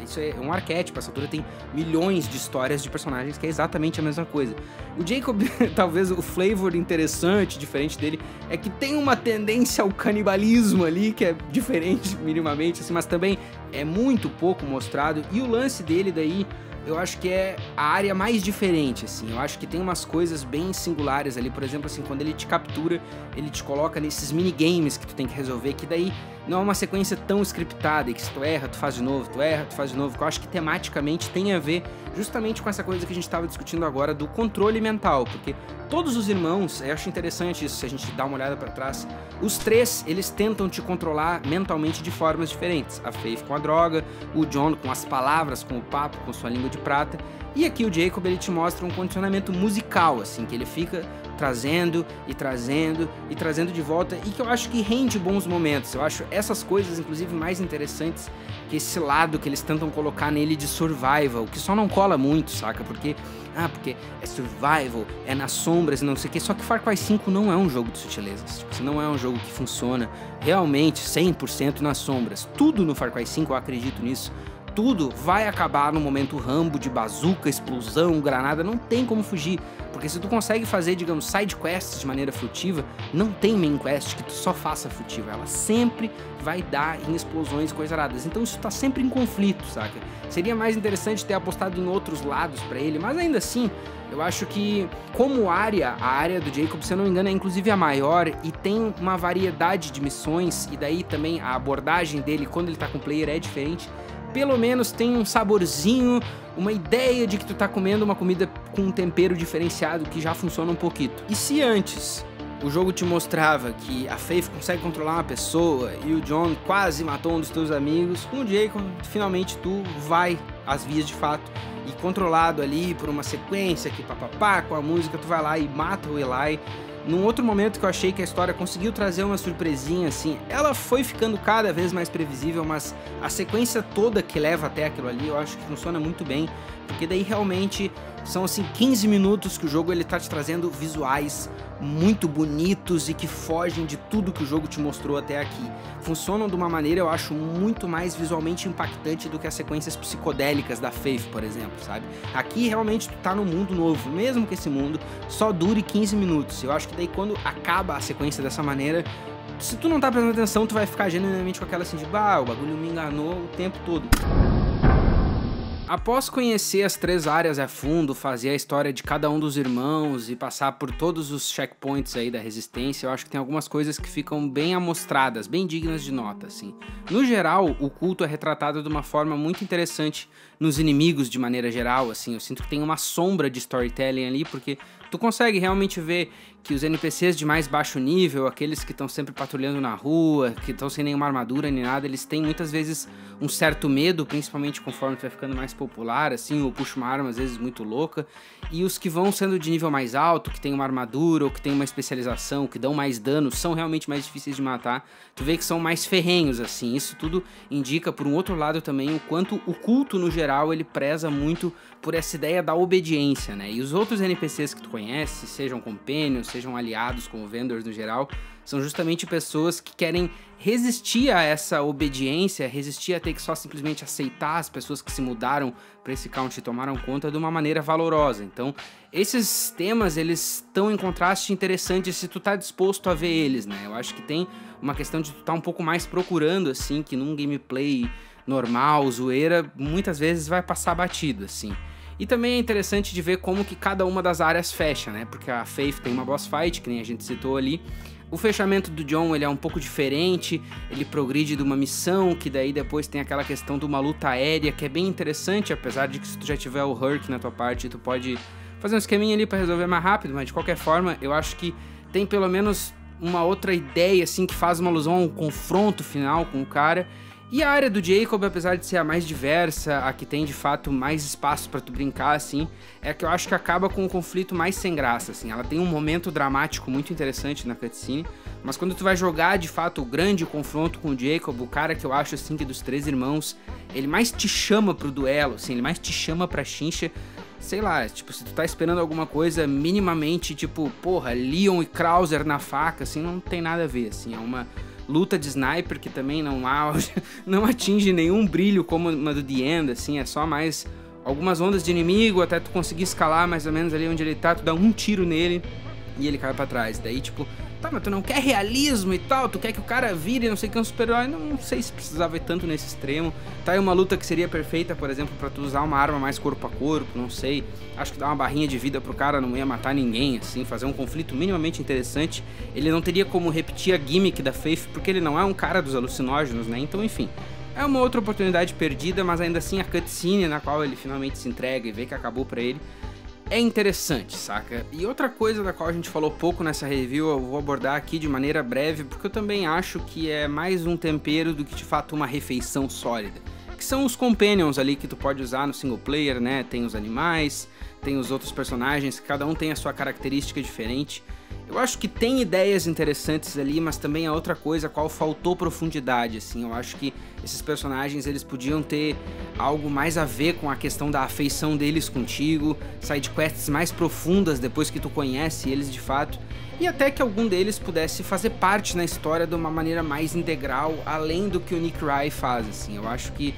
isso é um arquétipo, essa altura tem milhões de histórias de personagens que é exatamente a mesma coisa. O Jacob, talvez o flavor interessante, diferente dele, é que tem uma tendência ao canibalismo ali, que é diferente minimamente, assim, mas também é muito pouco mostrado, e o lance dele daí, eu acho que é a área mais diferente, assim, eu acho que tem umas coisas bem singulares ali, por exemplo, assim, quando ele te captura, ele te coloca nesses minigames que tu tem que resolver, que daí não é uma sequência tão scriptada, e que se tu erra, tu faz de novo, tu erra, tu faz de novo, que eu acho que tematicamente tem a ver justamente com essa coisa que a gente estava discutindo agora do controle mental, porque todos os irmãos, eu acho interessante isso, se a gente dá uma olhada pra trás, os três, eles tentam te controlar mentalmente de formas diferentes, a Faith com a droga, o John com as palavras, com o papo, com sua língua de prata, e aqui o Jacob, ele te mostra um condicionamento musical, assim, que ele fica trazendo e trazendo e trazendo de volta, e que eu acho que rende bons momentos. Eu acho essas coisas, inclusive, mais interessantes que esse lado que eles tentam colocar nele de survival, que só não cola muito, saca? Porque é survival, é nas sombras e não sei o que, só que Far Cry 5 não é um jogo de sutilezas, tipo, não é um jogo que funciona realmente 100% nas sombras. Tudo no Far Cry 5, eu acredito nisso, tudo vai acabar no momento Rambo de bazuca, explosão, granada, não tem como fugir, porque se tu consegue fazer, digamos, side quests de maneira furtiva, não tem main quest que tu só faça furtiva, ela sempre vai dar em explosões e coisas aradas, então isso tá sempre em conflito, saca? Seria mais interessante ter apostado em outros lados pra ele, mas ainda assim, eu acho que como área, a área do Jacob, se eu não me engano, é inclusive a maior e tem uma variedade de missões, e daí também a abordagem dele quando ele tá com o player é diferente. Pelo menos tem um saborzinho, uma ideia de que tu tá comendo uma comida com um tempero diferenciado que já funciona um pouquinho. E se antes o jogo te mostrava que a Faith consegue controlar uma pessoa e o John quase matou um dos teus amigos, com o Jacob, finalmente tu vai às vias de fato e controlado ali por uma sequência que papapá, com a música, tu vai lá e mata o Eli. Num outro momento que eu achei que a história conseguiu trazer uma surpresinha, assim, ela foi ficando cada vez mais previsível, mas a sequência toda que leva até aquilo ali, eu acho que funciona muito bem, porque daí realmente são, assim, 15 minutos que o jogo ele tá te trazendo visuais muito bonitos e que fogem de tudo que o jogo te mostrou até aqui. Funcionam de uma maneira, eu acho, muito mais visualmente impactante do que as sequências psicodélicas da Faith, por exemplo, sabe? Aqui realmente tu tá num mundo novo, mesmo que esse mundo só dure 15 minutos. Eu acho que daí quando acaba a sequência dessa maneira, se tu não tá prestando atenção, tu vai ficar genuinamente com aquela assim de, o bagulho me enganou o tempo todo. Após conhecer as três áreas a fundo, fazer a história de cada um dos irmãos e passar por todos os checkpoints aí da resistência, eu acho que tem algumas coisas que ficam bem amostradas, bem dignas de nota, assim. No geral, o culto é retratado de uma forma muito interessante nos inimigos de maneira geral, assim. Eu sinto que tem uma sombra de storytelling ali, porque tu consegue realmente ver que os NPCs de mais baixo nível, aqueles que estão sempre patrulhando na rua, que estão sem nenhuma armadura nem nada, eles têm muitas vezes um certo medo, principalmente conforme tu vai ficando mais popular, assim, ou puxa uma arma às vezes muito louca, e os que vão sendo de nível mais alto, que tem uma armadura ou que tem uma especialização, que dão mais dano, são realmente mais difíceis de matar, tu vê que são mais ferrenhos, assim. Isso tudo indica, por um outro lado também, o quanto o culto no geral, ele preza muito por essa ideia da obediência, né? E os outros NPCs que tu conhece, sejam companions, sejam aliados como vendors no geral, são justamente pessoas que querem resistir a essa obediência, resistir a ter que só simplesmente aceitar as pessoas que se mudaram para esse count e tomaram conta de uma maneira valorosa. Então, esses temas, eles estão em contraste interessante se tu tá disposto a ver eles, né? Eu acho que tem uma questão de tu tá um pouco mais procurando, assim, que num gameplay normal, zoeira, muitas vezes vai passar batido, assim. E também é interessante de ver como que cada uma das áreas fecha, né? Porque a Faith tem uma boss fight, que nem a gente citou ali. O fechamento do John, ele é um pouco diferente, ele progride de uma missão, que daí depois tem aquela questão de uma luta aérea, que é bem interessante, apesar de que se tu já tiver o Hurk na tua parte, tu pode fazer um esqueminha ali pra resolver mais rápido, mas de qualquer forma, eu acho que tem pelo menos uma outra ideia, assim, que faz uma alusão a um confronto final com o cara. E a área do Jacob, apesar de ser a mais diversa, a que tem de fato mais espaço pra tu brincar, assim, é a que eu acho que acaba com um conflito mais sem graça, assim. Ela tem um momento dramático muito interessante na cutscene, mas quando tu vai jogar de fato o grande confronto com o Jacob, o cara que eu acho, assim, que dos 3 irmãos, ele mais te chama pro duelo, assim, ele mais te chama pra chincha. Sei lá, tipo, se tu tá esperando alguma coisa minimamente, tipo, porra, Leon e Krauser na faca, assim, não tem nada a ver, assim, é uma luta de sniper que também não atinge nenhum brilho como uma do The End, assim, é só mais algumas ondas de inimigo até tu conseguir escalar mais ou menos ali onde ele tá, tu dá um tiro nele e ele cai pra trás, daí tipo, tá, mas tu não quer realismo e tal, tu quer que o cara vire não sei o que, um super-herói, não sei se precisava ir tanto nesse extremo. Tá aí uma luta que seria perfeita, por exemplo, pra tu usar uma arma mais corpo a corpo, não sei, acho que dar uma barrinha de vida pro cara não ia matar ninguém, assim, fazer um conflito minimamente interessante. Ele não teria como repetir a gimmick da Faith, porque ele não é um cara dos alucinógenos, né, então enfim. É uma outra oportunidade perdida, mas ainda assim a cutscene na qual ele finalmente se entrega e vê que acabou pra ele é interessante, saca? E outra coisa da qual a gente falou pouco nessa review, eu vou abordar aqui de maneira breve, porque eu também acho que é mais um tempero do que de fato uma refeição sólida, que são os companions ali que tu pode usar no single player, né? Tem os animais, tem os outros personagens, cada um tem a sua característica diferente. Eu acho que tem ideias interessantes ali, mas também é outra coisa a qual faltou profundidade, assim. Eu acho que esses personagens, eles podiam ter algo mais a ver com a questão da afeição deles contigo, sidequests mais profundas depois que tu conhece eles de fato, e até que algum deles pudesse fazer parte na história de uma maneira mais integral, além do que o Nick Rye faz, assim. Eu acho que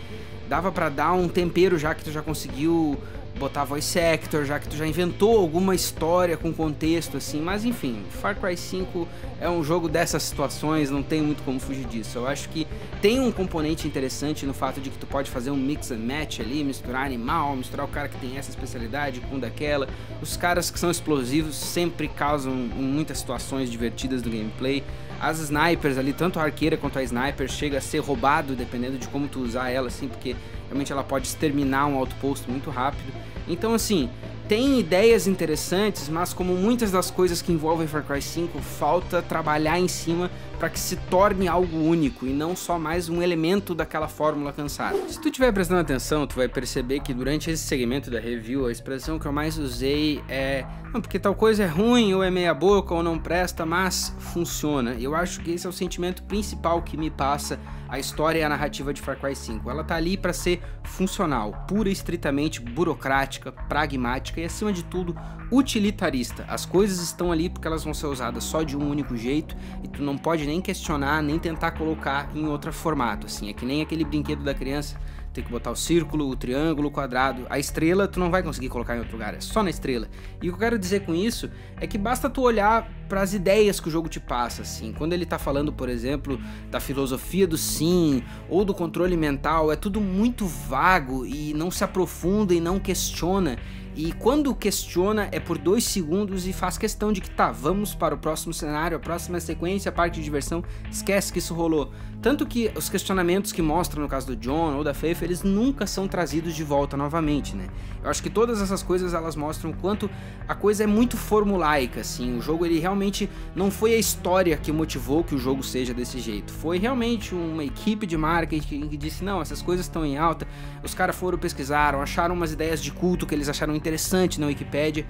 dava pra dar um tempero já que tu já conseguiu botar voice actor, já que tu já inventou alguma história com contexto, assim, mas enfim, Far Cry 5 é um jogo dessas situações, não tem muito como fugir disso. Eu acho que tem um componente interessante no fato de que tu pode fazer um mix and match ali, misturar animal, misturar o cara que tem essa especialidade com daquela. Os caras que são explosivos sempre causam muitas situações divertidas do gameplay. As snipers ali, tanto a arqueira quanto a sniper, chega a ser roubado dependendo de como tu usar ela, assim, porque realmente ela pode exterminar um outpost muito rápido. Então, assim, tem ideias interessantes, mas como muitas das coisas que envolvem Far Cry 5, falta trabalhar em cima para que se torne algo único e não só mais um elemento daquela fórmula cansada. Se tu estiver prestando atenção, tu vai perceber que durante esse segmento da review, a expressão que eu mais usei é não, porque tal coisa é ruim, ou é meia boca, ou não presta, mas funciona. Eu acho que esse é o sentimento principal que me passa a história e a narrativa de Far Cry 5. Ela tá ali para ser funcional, pura e estritamente burocrática, pragmática e, acima de tudo, utilitarista. As coisas estão ali porque elas vão ser usadas só de um único jeito e tu não pode nem questionar, nem tentar colocar em outro formato, assim. É que nem aquele brinquedo da criança, tem que botar o círculo, o triângulo, o quadrado. A estrela tu não vai conseguir colocar em outro lugar, é só na estrela. E o que eu quero dizer com isso é que basta tu olhar para as ideias que o jogo te passa, assim. Quando ele tá falando, por exemplo, da filosofia do sim, ou do controle mental, é tudo muito vago e não se aprofunda e não questiona. E quando questiona é por 2 segundos e faz questão de que tá, vamos para o próximo cenário, a próxima sequência, a parte de diversão, esquece que isso rolou. Tanto que os questionamentos que mostram no caso do John ou da Faith, eles nunca são trazidos de volta novamente, né? Eu acho que todas essas coisas, elas mostram o quanto a coisa é muito formulaica, assim. O jogo, ele realmente não foi a história que motivou que o jogo seja desse jeito. Foi realmente uma equipe de marketing que disse, não, essas coisas estão em alta. Os caras foram, pesquisaram, acharam umas ideias de culto que eles acharam interessante na Wikipedia,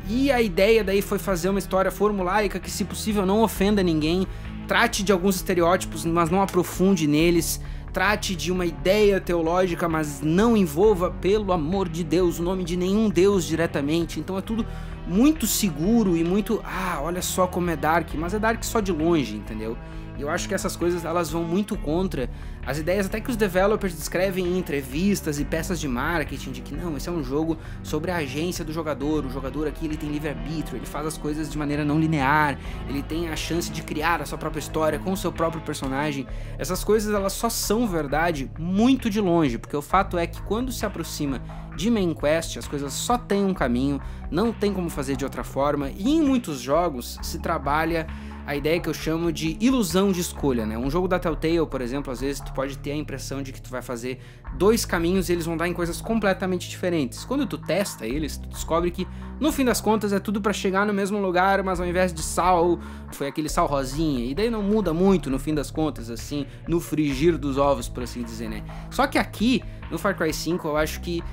e a ideia daí foi fazer uma história formulaica que, se possível, não ofenda ninguém, trate de alguns estereótipos, mas não aprofunde neles, trate de uma ideia teológica, mas não envolva, pelo amor de Deus, o nome de nenhum deus diretamente. Então é tudo muito seguro e muito, olha só como é dark, mas é dark só de longe, entendeu? E eu acho que essas coisas, elas vão muito contra as ideias até que os developers descrevem em entrevistas e peças de marketing, de que não, esse é um jogo sobre a agência do jogador, o jogador aqui ele tem livre-arbítrio, ele faz as coisas de maneira não linear, ele tem a chance de criar a sua própria história com o seu próprio personagem. Essas coisas, elas só são verdade muito de longe, porque o fato é que quando se aproxima de main quest, as coisas só têm um caminho, não tem como fazer de outra forma, e em muitos jogos se trabalha a ideia que eu chamo de ilusão de escolha, né? Um jogo da Telltale, por exemplo, às vezes tu pode ter a impressão de que tu vai fazer 2 caminhos e eles vão dar em coisas completamente diferentes. Quando tu testa eles, tu descobre que, no fim das contas, é tudo pra chegar no mesmo lugar, mas ao invés de sal, foi aquele sal rosinha, e daí não muda muito, no fim das contas, assim, no frigir dos ovos, por assim dizer, né? Só que aqui, no Far Cry 5, eu acho que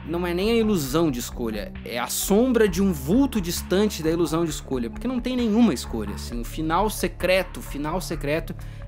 não é nem a ilusão de escolha, é a sombra de um vulto distante da ilusão de escolha, porque não tem nenhuma escolha, assim, o final secreto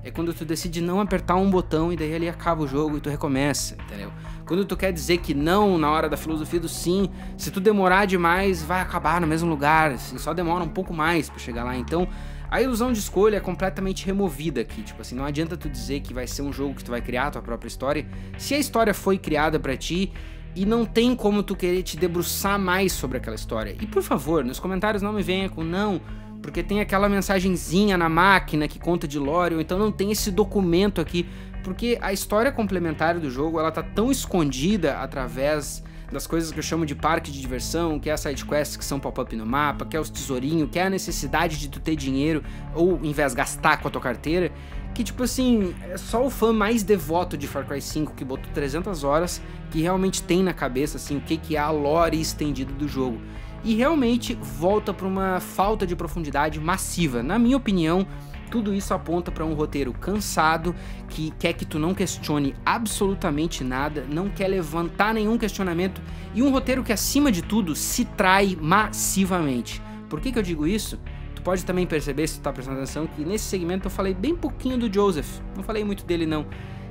é quando tu decide não apertar um botão e daí ali acaba o jogo e tu recomeça, entendeu? Quando tu quer dizer que não na hora da filosofia do sim, se tu demorar demais vai acabar no mesmo lugar, assim, só demora um pouco mais pra chegar lá, então a ilusão de escolha é completamente removida aqui, tipo assim, não adianta tu dizer que vai ser um jogo que tu vai criar a tua própria história, se a história foi criada pra ti, e não tem como tu querer te debruçar mais sobre aquela história. E por favor, nos comentários não me venha com não, porque tem aquela mensagenzinha na máquina que conta de lore, ou então não tem esse documento aqui, porque a história complementar do jogo, ela tá tão escondida através das coisas que eu chamo de parque de diversão, que é as sidequests que são pop-up no mapa, que é os tesourinhos, que é a necessidade de tu ter dinheiro, ou em vez de gastar com a tua carteira, que tipo assim, é só o fã mais devoto de Far Cry 5 que botou 300 horas que realmente tem na cabeça assim o que é a lore estendida do jogo. E realmente volta para uma falta de profundidade massiva. Na minha opinião, tudo isso aponta para um roteiro cansado, que quer que tu não questione absolutamente nada, não quer levantar nenhum questionamento, e um roteiro que acima de tudo se trai massivamente. Por que eu digo isso? Tu pode também perceber, se tu tá prestando atenção, que nesse segmento eu falei bem pouquinho do Joseph, não falei muito dele não.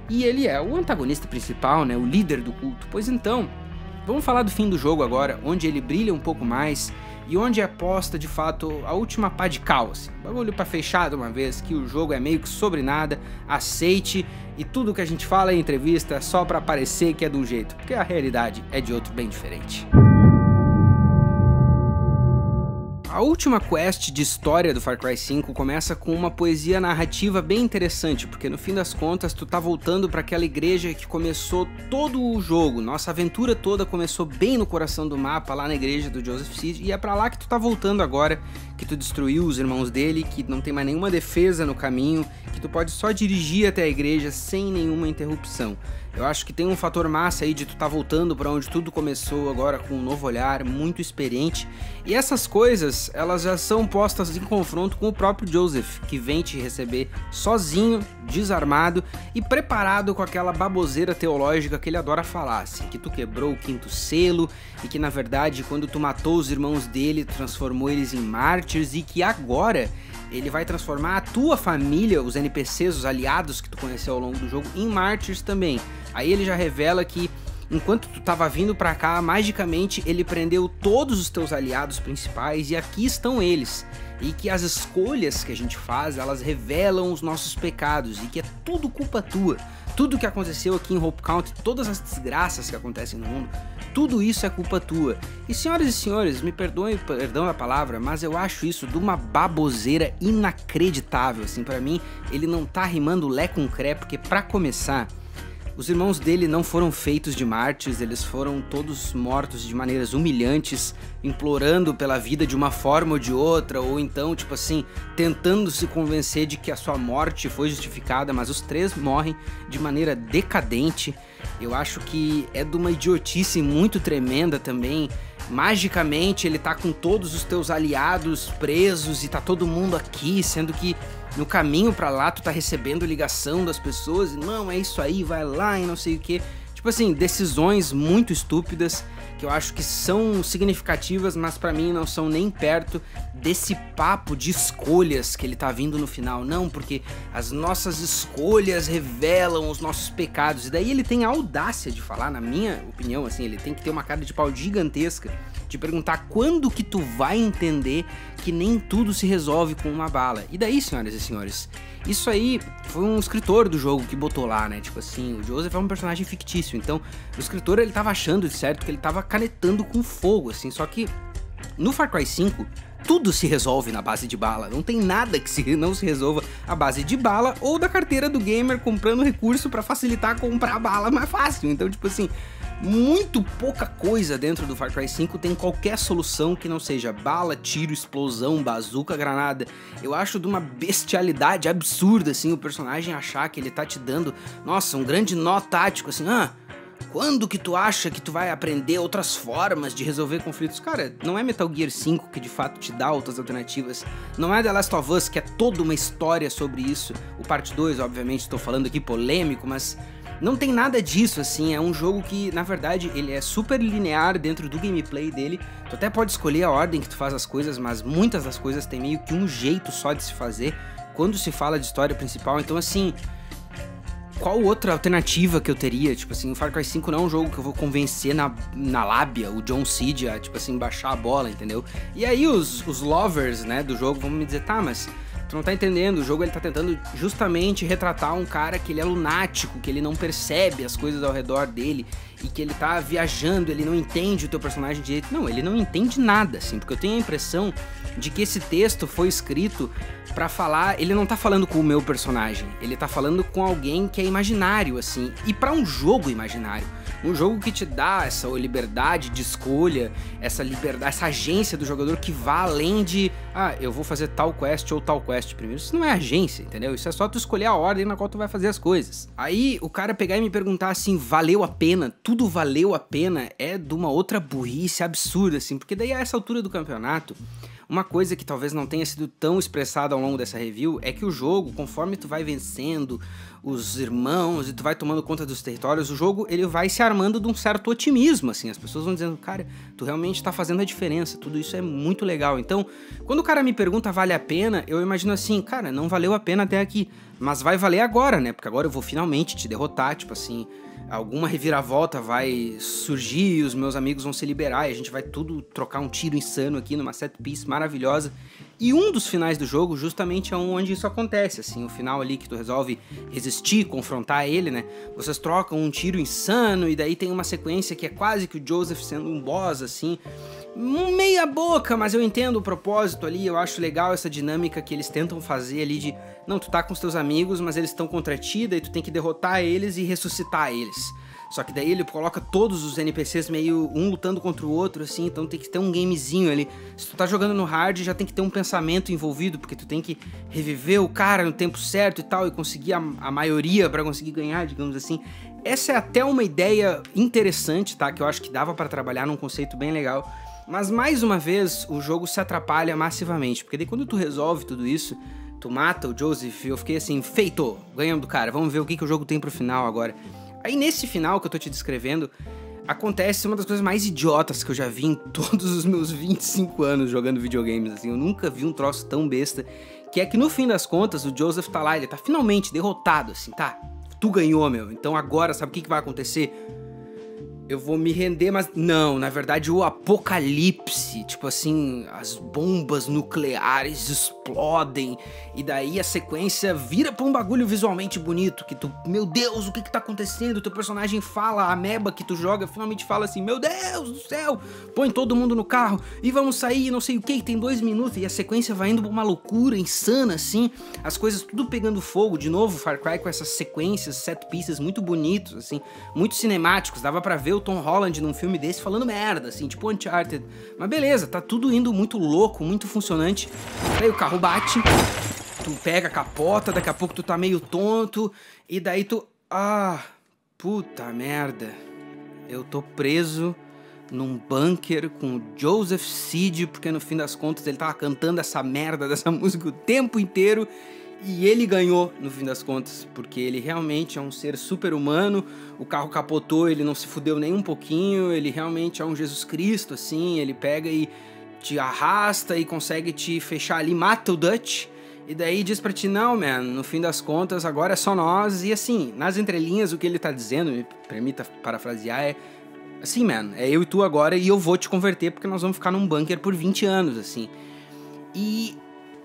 E ele é o antagonista principal, né, o líder do culto. Pois então, vamos falar do fim do jogo agora, onde ele brilha um pouco mais e onde é posta de fato a última pá de cal, assim. Bagulho pra fechar de uma vez, que o jogo é meio que sobre nada, aceite, e tudo que a gente fala em entrevista é só pra parecer que é de um jeito, porque a realidade é de outro bem diferente. A última quest de história do Far Cry 5 começa com uma poesia narrativa bem interessante, porque no fim das contas tu tá voltando para aquela igreja que começou todo o jogo. Nossa aventura toda começou bem no coração do mapa, lá na igreja do Joseph Seed, e é pra lá que tu tá voltando agora, que tu destruiu os irmãos dele, que não tem mais nenhuma defesa no caminho, que tu pode só dirigir até a igreja sem nenhuma interrupção. Eu acho que tem um fator massa aí de tu tá voltando pra onde tudo começou agora com um novo olhar, muito experiente. E essas coisas, elas já são postas em confronto com o próprio Joseph, que vem te receber sozinho, desarmado e preparado com aquela baboseira teológica que ele adora falar, assim, que tu quebrou o 5º selo e que na verdade quando tu matou os irmãos dele, transformou eles em mártires e que agora ele vai transformar a tua família, os NPCs, os aliados que tu conheceu ao longo do jogo, em mártires também. Aí ele já revela que enquanto tu tava vindo pra cá, magicamente ele prendeu todos os teus aliados principais e aqui estão eles. E que as escolhas que a gente faz, elas revelam os nossos pecados e que é tudo culpa tua. Tudo que aconteceu aqui em Hope County, todas as desgraças que acontecem no mundo, tudo isso é culpa tua. E senhoras e senhores, me perdoem, perdão a palavra, mas eu acho isso de uma baboseira inacreditável, assim, pra mim ele não tá rimando lé com cré, porque pra começar, os irmãos dele não foram feitos de mártires, eles foram todos mortos de maneiras humilhantes, implorando pela vida de uma forma ou de outra, ou então, tipo assim, tentando se convencer de que a sua morte foi justificada, mas os 3 morrem de maneira decadente. Eu acho que é de uma idiotice muito tremenda também. Magicamente ele tá com todos os teus aliados presos e tá todo mundo aqui, sendo que no caminho pra lá tu tá recebendo ligação das pessoas e não, é isso aí, vai lá e não sei o que. Tipo assim, decisões muito estúpidas que eu acho que são significativas, mas pra mim não são nem perto desse papo de escolhas que ele tá vindo no final. Não, porque as nossas escolhas revelam os nossos pecados. E daí ele tem a audácia de falar, na minha opinião, assim, ele tem que ter uma cara de pau gigantesca de perguntar quando que tu vai entender que nem tudo se resolve com uma bala. E daí, senhoras e senhores, isso aí foi um escritor do jogo que botou lá, né? Tipo assim, o Joseph é um personagem fictício, então o escritor ele tava achando de certo que ele tava canetando com fogo, assim, só que no Far Cry 5 tudo se resolve na base de bala, não tem nada que não se resolva à base de bala ou da carteira do gamer comprando recurso pra facilitar comprar a bala mais fácil. Então, tipo assim, muito pouca coisa dentro do Far Cry 5 tem qualquer solução que não seja bala, tiro, explosão, bazuca, granada. Eu acho de uma bestialidade absurda, assim, o personagem achar que ele tá te dando, nossa, um grande nó tático, assim, quando que tu acha que tu vai aprender outras formas de resolver conflitos? Cara, não é Metal Gear 5 que de fato te dá outras alternativas, não é The Last of Us que é toda uma história sobre isso, o Parte 2, obviamente, estou falando aqui polêmico, mas não tem nada disso, assim, é um jogo que, na verdade, ele é super linear dentro do gameplay dele, tu até pode escolher a ordem que tu faz as coisas, mas muitas das coisas tem meio que um jeito só de se fazer quando se fala de história principal, então assim, qual outra alternativa que eu teria? Tipo assim, o Far Cry 5 não é um jogo que eu vou convencer na lábia o John Cid a, tipo assim, baixar a bola, entendeu? E aí os lovers, né, do jogo vão me dizer, tá, mas tu não tá entendendo, o jogo ele tá tentando justamente retratar um cara que ele é lunático, que ele não percebe as coisas ao redor dele e que ele tá viajando, ele não entende o teu personagem direito. Não, ele não entende nada, assim, porque eu tenho a impressão de que esse texto foi escrito pra falar, ele não tá falando com o meu personagem, ele tá falando com alguém que é imaginário, assim, e pra um jogo imaginário. Um jogo que te dá essa liberdade de escolha, essa liberdade, essa agência do jogador que vá além de, eu vou fazer tal quest ou tal quest primeiro. Isso não é agência, entendeu? Isso é só tu escolher a ordem na qual tu vai fazer as coisas. Aí o cara pegar e me perguntar assim, valeu a pena? Tudo valeu a pena? É de uma outra burrice absurda, assim, porque daí a essa altura do campeonato, uma coisa que talvez não tenha sido tão expressada ao longo dessa review é que o jogo, conforme tu vai vencendo os irmãos e tu vai tomando conta dos territórios, o jogo ele vai se armando de um certo otimismo, assim, as pessoas vão dizendo, cara, tu realmente tá fazendo a diferença, tudo isso é muito legal. Então, quando o cara me pergunta vale a pena, eu imagino assim, cara, não valeu a pena até aqui, mas vai valer agora, né, porque agora eu vou finalmente te derrotar, tipo assim, alguma reviravolta vai surgir e os meus amigos vão se liberar e a gente vai tudo trocar um tiro insano aqui numa set piece maravilhosa. E um dos finais do jogo justamente é onde isso acontece, assim, o final ali que tu resolve resistir, confrontar ele, né? Vocês trocam um tiro insano e daí tem uma sequência que é quase que o Joseph sendo um boss, assim, meia boca, mas eu entendo o propósito ali, eu acho legal essa dinâmica que eles tentam fazer ali de, não, tu tá com os teus amigos, mas eles estão contra ti, daí tu tem que derrotar eles e ressuscitar eles. Só que daí ele coloca todos os NPCs meio um lutando contra o outro, assim, então tem que ter um gamezinho ali. Se tu tá jogando no hard, já tem que ter um pensamento envolvido, porque tu tem que reviver o cara no tempo certo e tal, e conseguir a maioria pra conseguir ganhar, digamos assim. Essa é até uma ideia interessante, tá? Que eu acho que dava pra trabalhar num conceito bem legal. Mas, mais uma vez, o jogo se atrapalha massivamente, porque daí quando tu resolve tudo isso, tu mata o Joseph, eu fiquei assim, feito, ganhamos do cara, vamos ver o que o jogo tem pro final agora. Aí nesse final que eu tô te descrevendo, acontece uma das coisas mais idiotas que eu já vi em todos os meus 25 anos jogando videogames, assim, eu nunca vi um troço tão besta, que é que no fim das contas o Joseph tá lá, ele tá finalmente derrotado, assim, tá, tu ganhou, meu, então agora sabe o que vai acontecer? Eu vou me render, mas não, na verdade o apocalipse, tipo assim, as bombas nucleares explodem e daí a sequência vira pra um bagulho visualmente bonito, que tu, meu Deus, o que tá acontecendo? O teu personagem fala, a ameba que tu joga finalmente fala assim, meu Deus do céu, põe todo mundo no carro e vamos sair, não sei o que, tem 2 minutos e a sequência vai indo pra uma loucura insana, assim, as coisas tudo pegando fogo, de novo Far Cry com essas sequências, set pieces muito bonitos, assim, muito cinemáticos, dava pra ver o Tom Holland num filme desse falando merda, assim, tipo Uncharted. Mas beleza, tá tudo indo muito louco, muito funcionante. Aí o carro bate, tu pega a capota, daqui a pouco tu tá meio tonto, e daí tu... puta merda. Eu tô preso num bunker com o Joseph Cid, porque no fim das contas ele tava cantando essa merda dessa música o tempo inteiro, e ele ganhou, no fim das contas, porque ele realmente é um ser super humano, o carro capotou, ele não se fudeu nem um pouquinho, ele realmente é um Jesus Cristo, assim, ele pega e te arrasta e consegue te fechar ali, mata o Dutch, e daí diz pra ti, não, man, no fim das contas, agora é só nós, e assim, nas entrelinhas, o que ele tá dizendo, me permita parafrasear, é assim, man, é eu e tu agora, e eu vou te converter, porque nós vamos ficar num bunker por 20 anos, assim, e...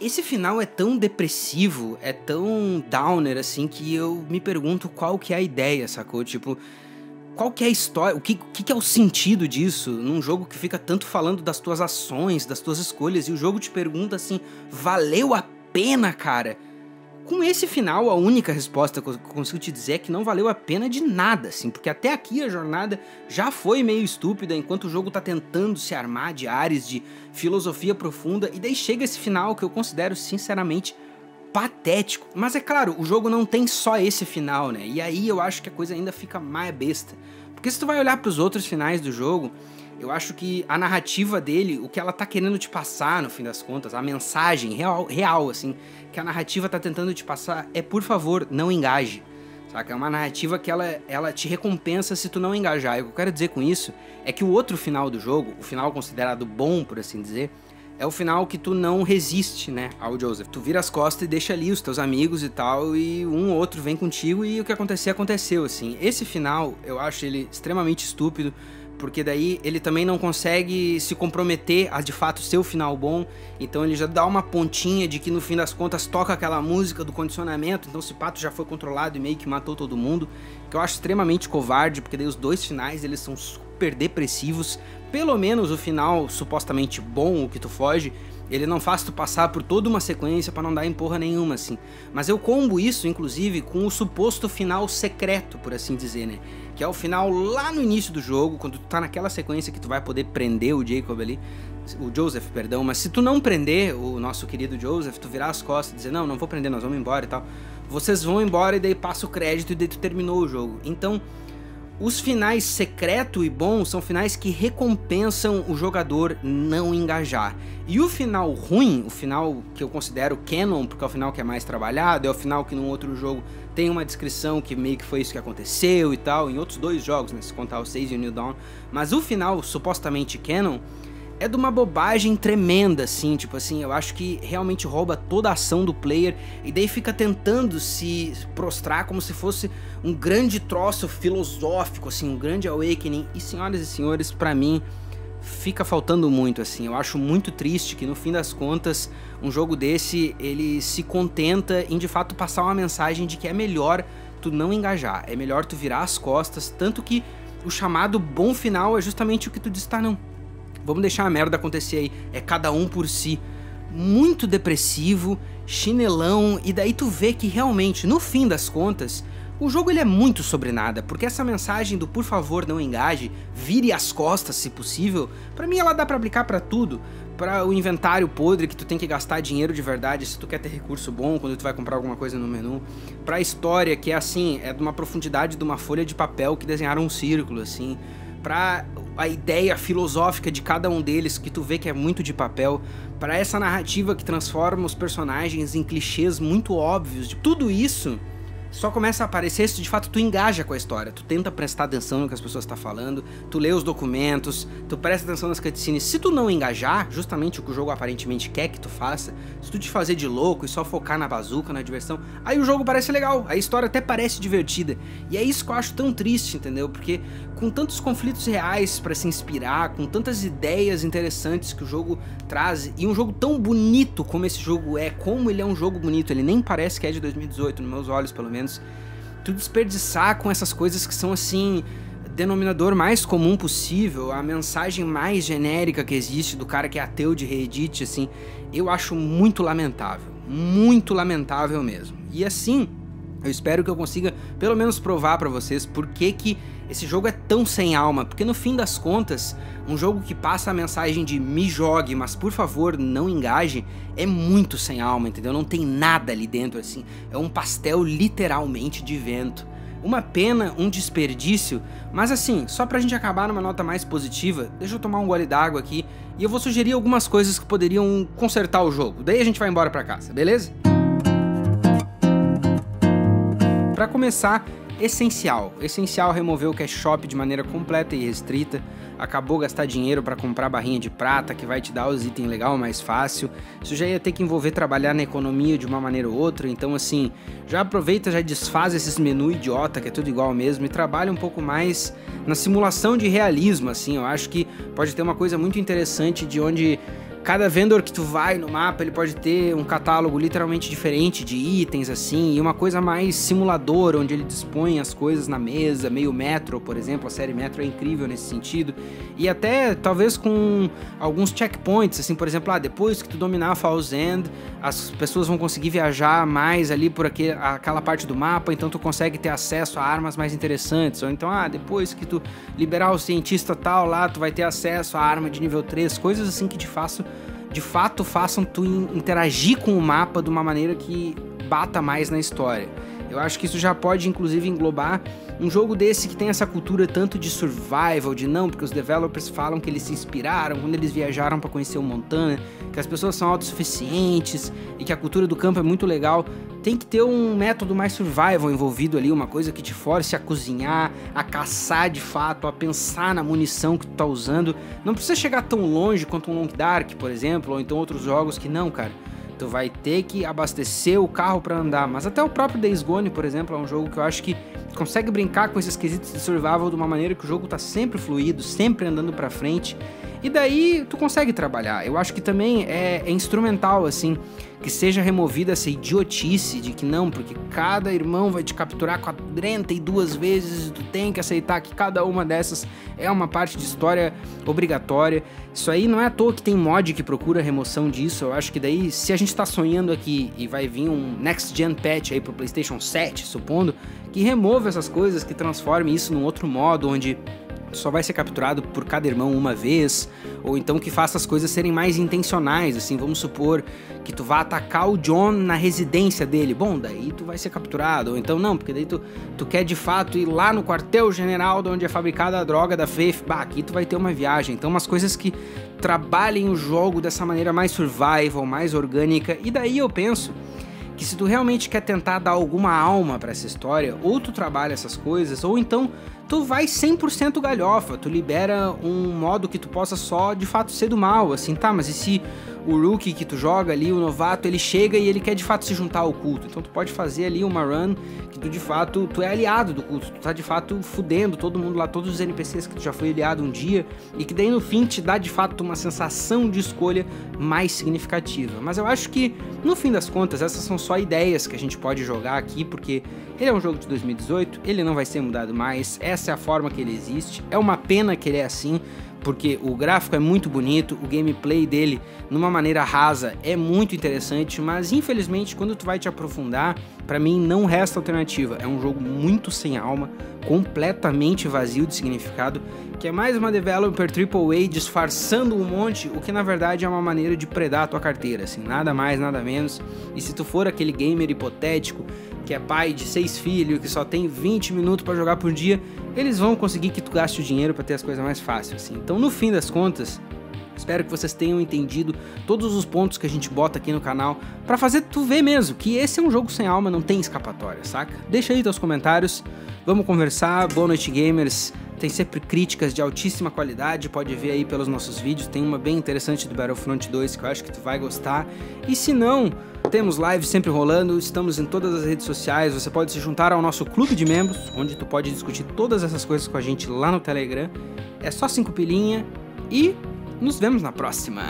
esse final é tão depressivo, é tão downer, assim, que eu me pergunto qual que é a ideia, sacou? Tipo, qual que é a história, o que é o sentido disso num jogo que fica tanto falando das tuas ações, das tuas escolhas, e o jogo te pergunta assim, valeu a pena, cara? com esse final, a única resposta que eu consigo te dizer é que não valeu a pena de nada, assim, porque até aqui a jornada já foi meio estúpida, enquanto o jogo tá tentando se armar de áreas de filosofia profunda, e daí chega esse final que eu considero, sinceramente, patético. Mas é claro, o jogo não tem só esse final, né? E aí eu acho que a coisa ainda fica mais besta. Porque se tu vai olhar pros outros finais do jogo, eu acho que a narrativa dele, o que ela tá querendo te passar, no fim das contas, a mensagem real assim, que a narrativa tá tentando te passar é, por favor, não engaje, saca? É uma narrativa que ela te recompensa se tu não engajar. E o que eu quero dizer com isso é que o outro final do jogo, o final considerado bom, por assim dizer, é o final que tu não resiste, né, ao Joseph. Tu vira as costas e deixa ali os teus amigos e tal, e um ou outro vem contigo e o que acontecer, aconteceu, assim. Esse final, eu acho ele extremamente estúpido, porque daí ele também não consegue se comprometer a de fato ser o final bom, então ele já dá uma pontinha de que no fim das contas toca aquela música do condicionamento, então esse pato já foi controlado e meio que matou todo mundo, que eu acho extremamente covarde, porque daí os dois finais eles são super depressivos. Pelo menos o final supostamente bom, o que tu foge, ele não faz tu passar por toda uma sequência pra não dar em porra nenhuma, assim. Mas eu combo isso, inclusive, com o suposto final secreto, por assim dizer, né? Que é o final lá no início do jogo, quando tu tá naquela sequência que tu vai poder prender o Jacob ali, o Joseph, perdão, mas se tu não prender o nosso querido Joseph, tu virar as costas e dizer, não vou prender, nós vamos embora e tal, vocês vão embora e daí passa o crédito e daí tu terminou o jogo. Então, os finais secreto e bom são finais que recompensam o jogador não engajar. E o final ruim, o final que eu considero canon, porque é o final que é mais trabalhado, é o final que num outro jogo tem uma descrição que meio que foi isso que aconteceu e tal, em outros dois jogos, né, se contar o 6 e o New Dawn. Mas o final supostamente canon é de uma bobagem tremenda, assim, tipo assim, eu acho que realmente rouba toda a ação do player e daí fica tentando se prostrar como se fosse um grande troço filosófico, assim, um grande awakening. E senhoras e senhores, pra mim, fica faltando muito, assim, eu acho muito triste que no fim das contas, um jogo desse, ele se contenta em de fato passar uma mensagem de que é melhor tu não engajar, é melhor tu virar as costas, tanto que o chamado bom final é justamente o que tu diz, tá, não. Vamos deixar a merda acontecer aí, é cada um por si. Muito depressivo, chinelão, e daí tu vê que realmente, no fim das contas, o jogo ele é muito sobre nada, porque essa mensagem do por favor não engaje, vire as costas se possível, pra mim ela dá pra aplicar pra tudo. Pra o inventário podre que tu tem que gastar dinheiro de verdade se tu quer ter recurso bom quando tu vai comprar alguma coisa no menu. Pra história que é assim, é de uma profundidade de uma folha de papel que desenharam um círculo assim. Pra a ideia filosófica de cada um deles, que tu vê que é muito de papel, pra essa narrativa que transforma os personagens em clichês muito óbvios, de tudo isso só começa a aparecer se de fato tu engaja com a história, tu tenta prestar atenção no que as pessoas estão falando, tu lê os documentos, tu presta atenção nas cutscenes. Se tu não engajar, justamente o que o jogo aparentemente quer que tu faça, se tu te fazer de louco e só focar na bazuca, na diversão, aí o jogo parece legal, a história até parece divertida. E é isso que eu acho tão triste, entendeu? Porque com tantos conflitos reais pra se inspirar, com tantas ideias interessantes que o jogo traz, e um jogo tão bonito como esse jogo é, como ele é um jogo bonito, ele nem parece que é de 2018, nos meus olhos pelo menos, tu desperdiçar com essas coisas que são assim, denominador mais comum possível, a mensagem mais genérica que existe do cara que é ateu de Reddit, assim, eu acho muito lamentável mesmo. E assim, eu espero que eu consiga pelo menos provar pra vocês por que esse jogo é tão sem alma, porque no fim das contas, um jogo que passa a mensagem de me jogue, mas por favor não engaje, é muito sem alma, entendeu? Não tem nada ali dentro, assim, é um pastel literalmente de vento. Uma pena, um desperdício, mas assim, só pra gente acabar numa nota mais positiva, deixa eu tomar um gole d'água aqui e eu vou sugerir algumas coisas que poderiam consertar o jogo, daí a gente vai embora pra casa, beleza? Pra começar, essencial remover o cash shop de maneira completa e restrita, acabou gastar dinheiro para comprar barrinha de prata que vai te dar os itens legal mais fácil, isso já ia ter que envolver trabalhar na economia de uma maneira ou outra, então assim, já aproveita, já desfaz esses menus idiota que é tudo igual mesmo e trabalha um pouco mais na simulação de realismo, assim, eu acho que pode ter uma coisa muito interessante de onde Cada vendor que tu vai no mapa, ele pode ter um catálogo literalmente diferente de itens, assim, e uma coisa mais simuladora, onde ele dispõe as coisas na mesa, meio Metro, por exemplo. A série Metro é incrível nesse sentido. E até, talvez, com alguns checkpoints, assim, por exemplo, depois que tu dominar Falls End, as pessoas vão conseguir viajar mais ali por aquela parte do mapa, então tu consegue ter acesso a armas mais interessantes. Ou então, depois que tu liberar o cientista tal lá, tu vai ter acesso a arma de nível 3, coisas assim que de fato façam tu interagir com o mapa de uma maneira que bata mais na história. Eu acho que isso já pode inclusive englobar um jogo desse que tem essa cultura tanto de survival, porque os developers falam que eles se inspiraram quando eles viajaram para conhecer o Montana, que as pessoas são autossuficientes e que a cultura do campo é muito legal. Tem que ter um método mais survival envolvido ali, uma coisa que te force a cozinhar, a caçar de fato, a pensar na munição que tu tá usando. Não precisa chegar tão longe quanto um Long Dark, por exemplo, ou então outros jogos que não, cara. Tu vai ter que abastecer o carro para andar, mas até o próprio Days Gone, por exemplo, é um jogo que eu acho que consegue brincar com esses quesitos de survival de uma maneira que o jogo tá sempre fluido, sempre andando pra frente, e daí tu consegue trabalhar. Eu acho que também é instrumental, assim, que seja removida essa idiotice de que não, porque cada irmão vai te capturar 42 vezes e tu tem que aceitar que cada uma dessas é uma parte de história obrigatória. Isso aí não é à toa que tem mod que procura a remoção disso. Eu acho que daí, se a gente tá sonhando aqui e vai vir um Next Gen patch aí pro PlayStation 7, supondo, que remova essas coisas, que transforme isso num outro modo, onde só vai ser capturado por cada irmão uma vez, ou então que faça as coisas serem mais intencionais, assim, vamos supor que tu vá atacar o John na residência dele, bom, daí tu vai ser capturado, ou então não, porque daí tu quer de fato ir lá no quartel-general de onde é fabricada a droga da Faith, aqui tu vai ter uma viagem, então umas coisas que trabalhem o jogo dessa maneira mais survival, mais orgânica, e daí eu penso que se tu realmente quer tentar dar alguma alma pra essa história, ou tu trabalha essas coisas, ou então tu vai 100% galhofa, tu libera um modo que tu possa só de fato ser do mal, assim, tá, mas e se o rookie que tu joga ali, o novato, ele chega e ele quer de fato se juntar ao culto, então tu pode fazer ali uma run que tu de fato, tu é aliado do culto, tu tá de fato fudendo todo mundo lá, todos os NPCs que tu já foi aliado um dia, e que daí no fim te dá de fato uma sensação de escolha mais significativa. Mas eu acho que no fim das contas essas são só ideias que a gente pode jogar aqui, porque ele é um jogo de 2018, ele não vai ser mudado mais, essa é a forma que ele existe, é uma pena que ele é assim, porque o gráfico é muito bonito, o gameplay dele, numa maneira rasa, é muito interessante, mas infelizmente quando tu vai te aprofundar, pra mim não resta alternativa, é um jogo muito sem alma, completamente vazio de significado, que é mais uma developer AAA disfarçando um monte, o que na verdade é uma maneira de predar a tua carteira, assim, nada mais, nada menos, e se tu for aquele gamer hipotético, que é pai de 6 filhos, que só tem 20 minutos pra jogar por dia, eles vão conseguir que tu gaste o dinheiro pra ter as coisas mais fáceis, assim. Então, no fim das contas, espero que vocês tenham entendido todos os pontos que a gente bota aqui no canal pra fazer tu ver mesmo que esse é um jogo sem alma, não tem escapatória, saca? Deixa aí teus comentários, vamos conversar, boa noite gamers, tem sempre críticas de altíssima qualidade, pode ver aí pelos nossos vídeos, tem uma bem interessante do Battlefront 2 que eu acho que tu vai gostar, e se não, temos lives sempre rolando, estamos em todas as redes sociais, você pode se juntar ao nosso clube de membros, onde tu pode discutir todas essas coisas com a gente lá no Telegram, é só 5 pilinha, e nos vemos na próxima!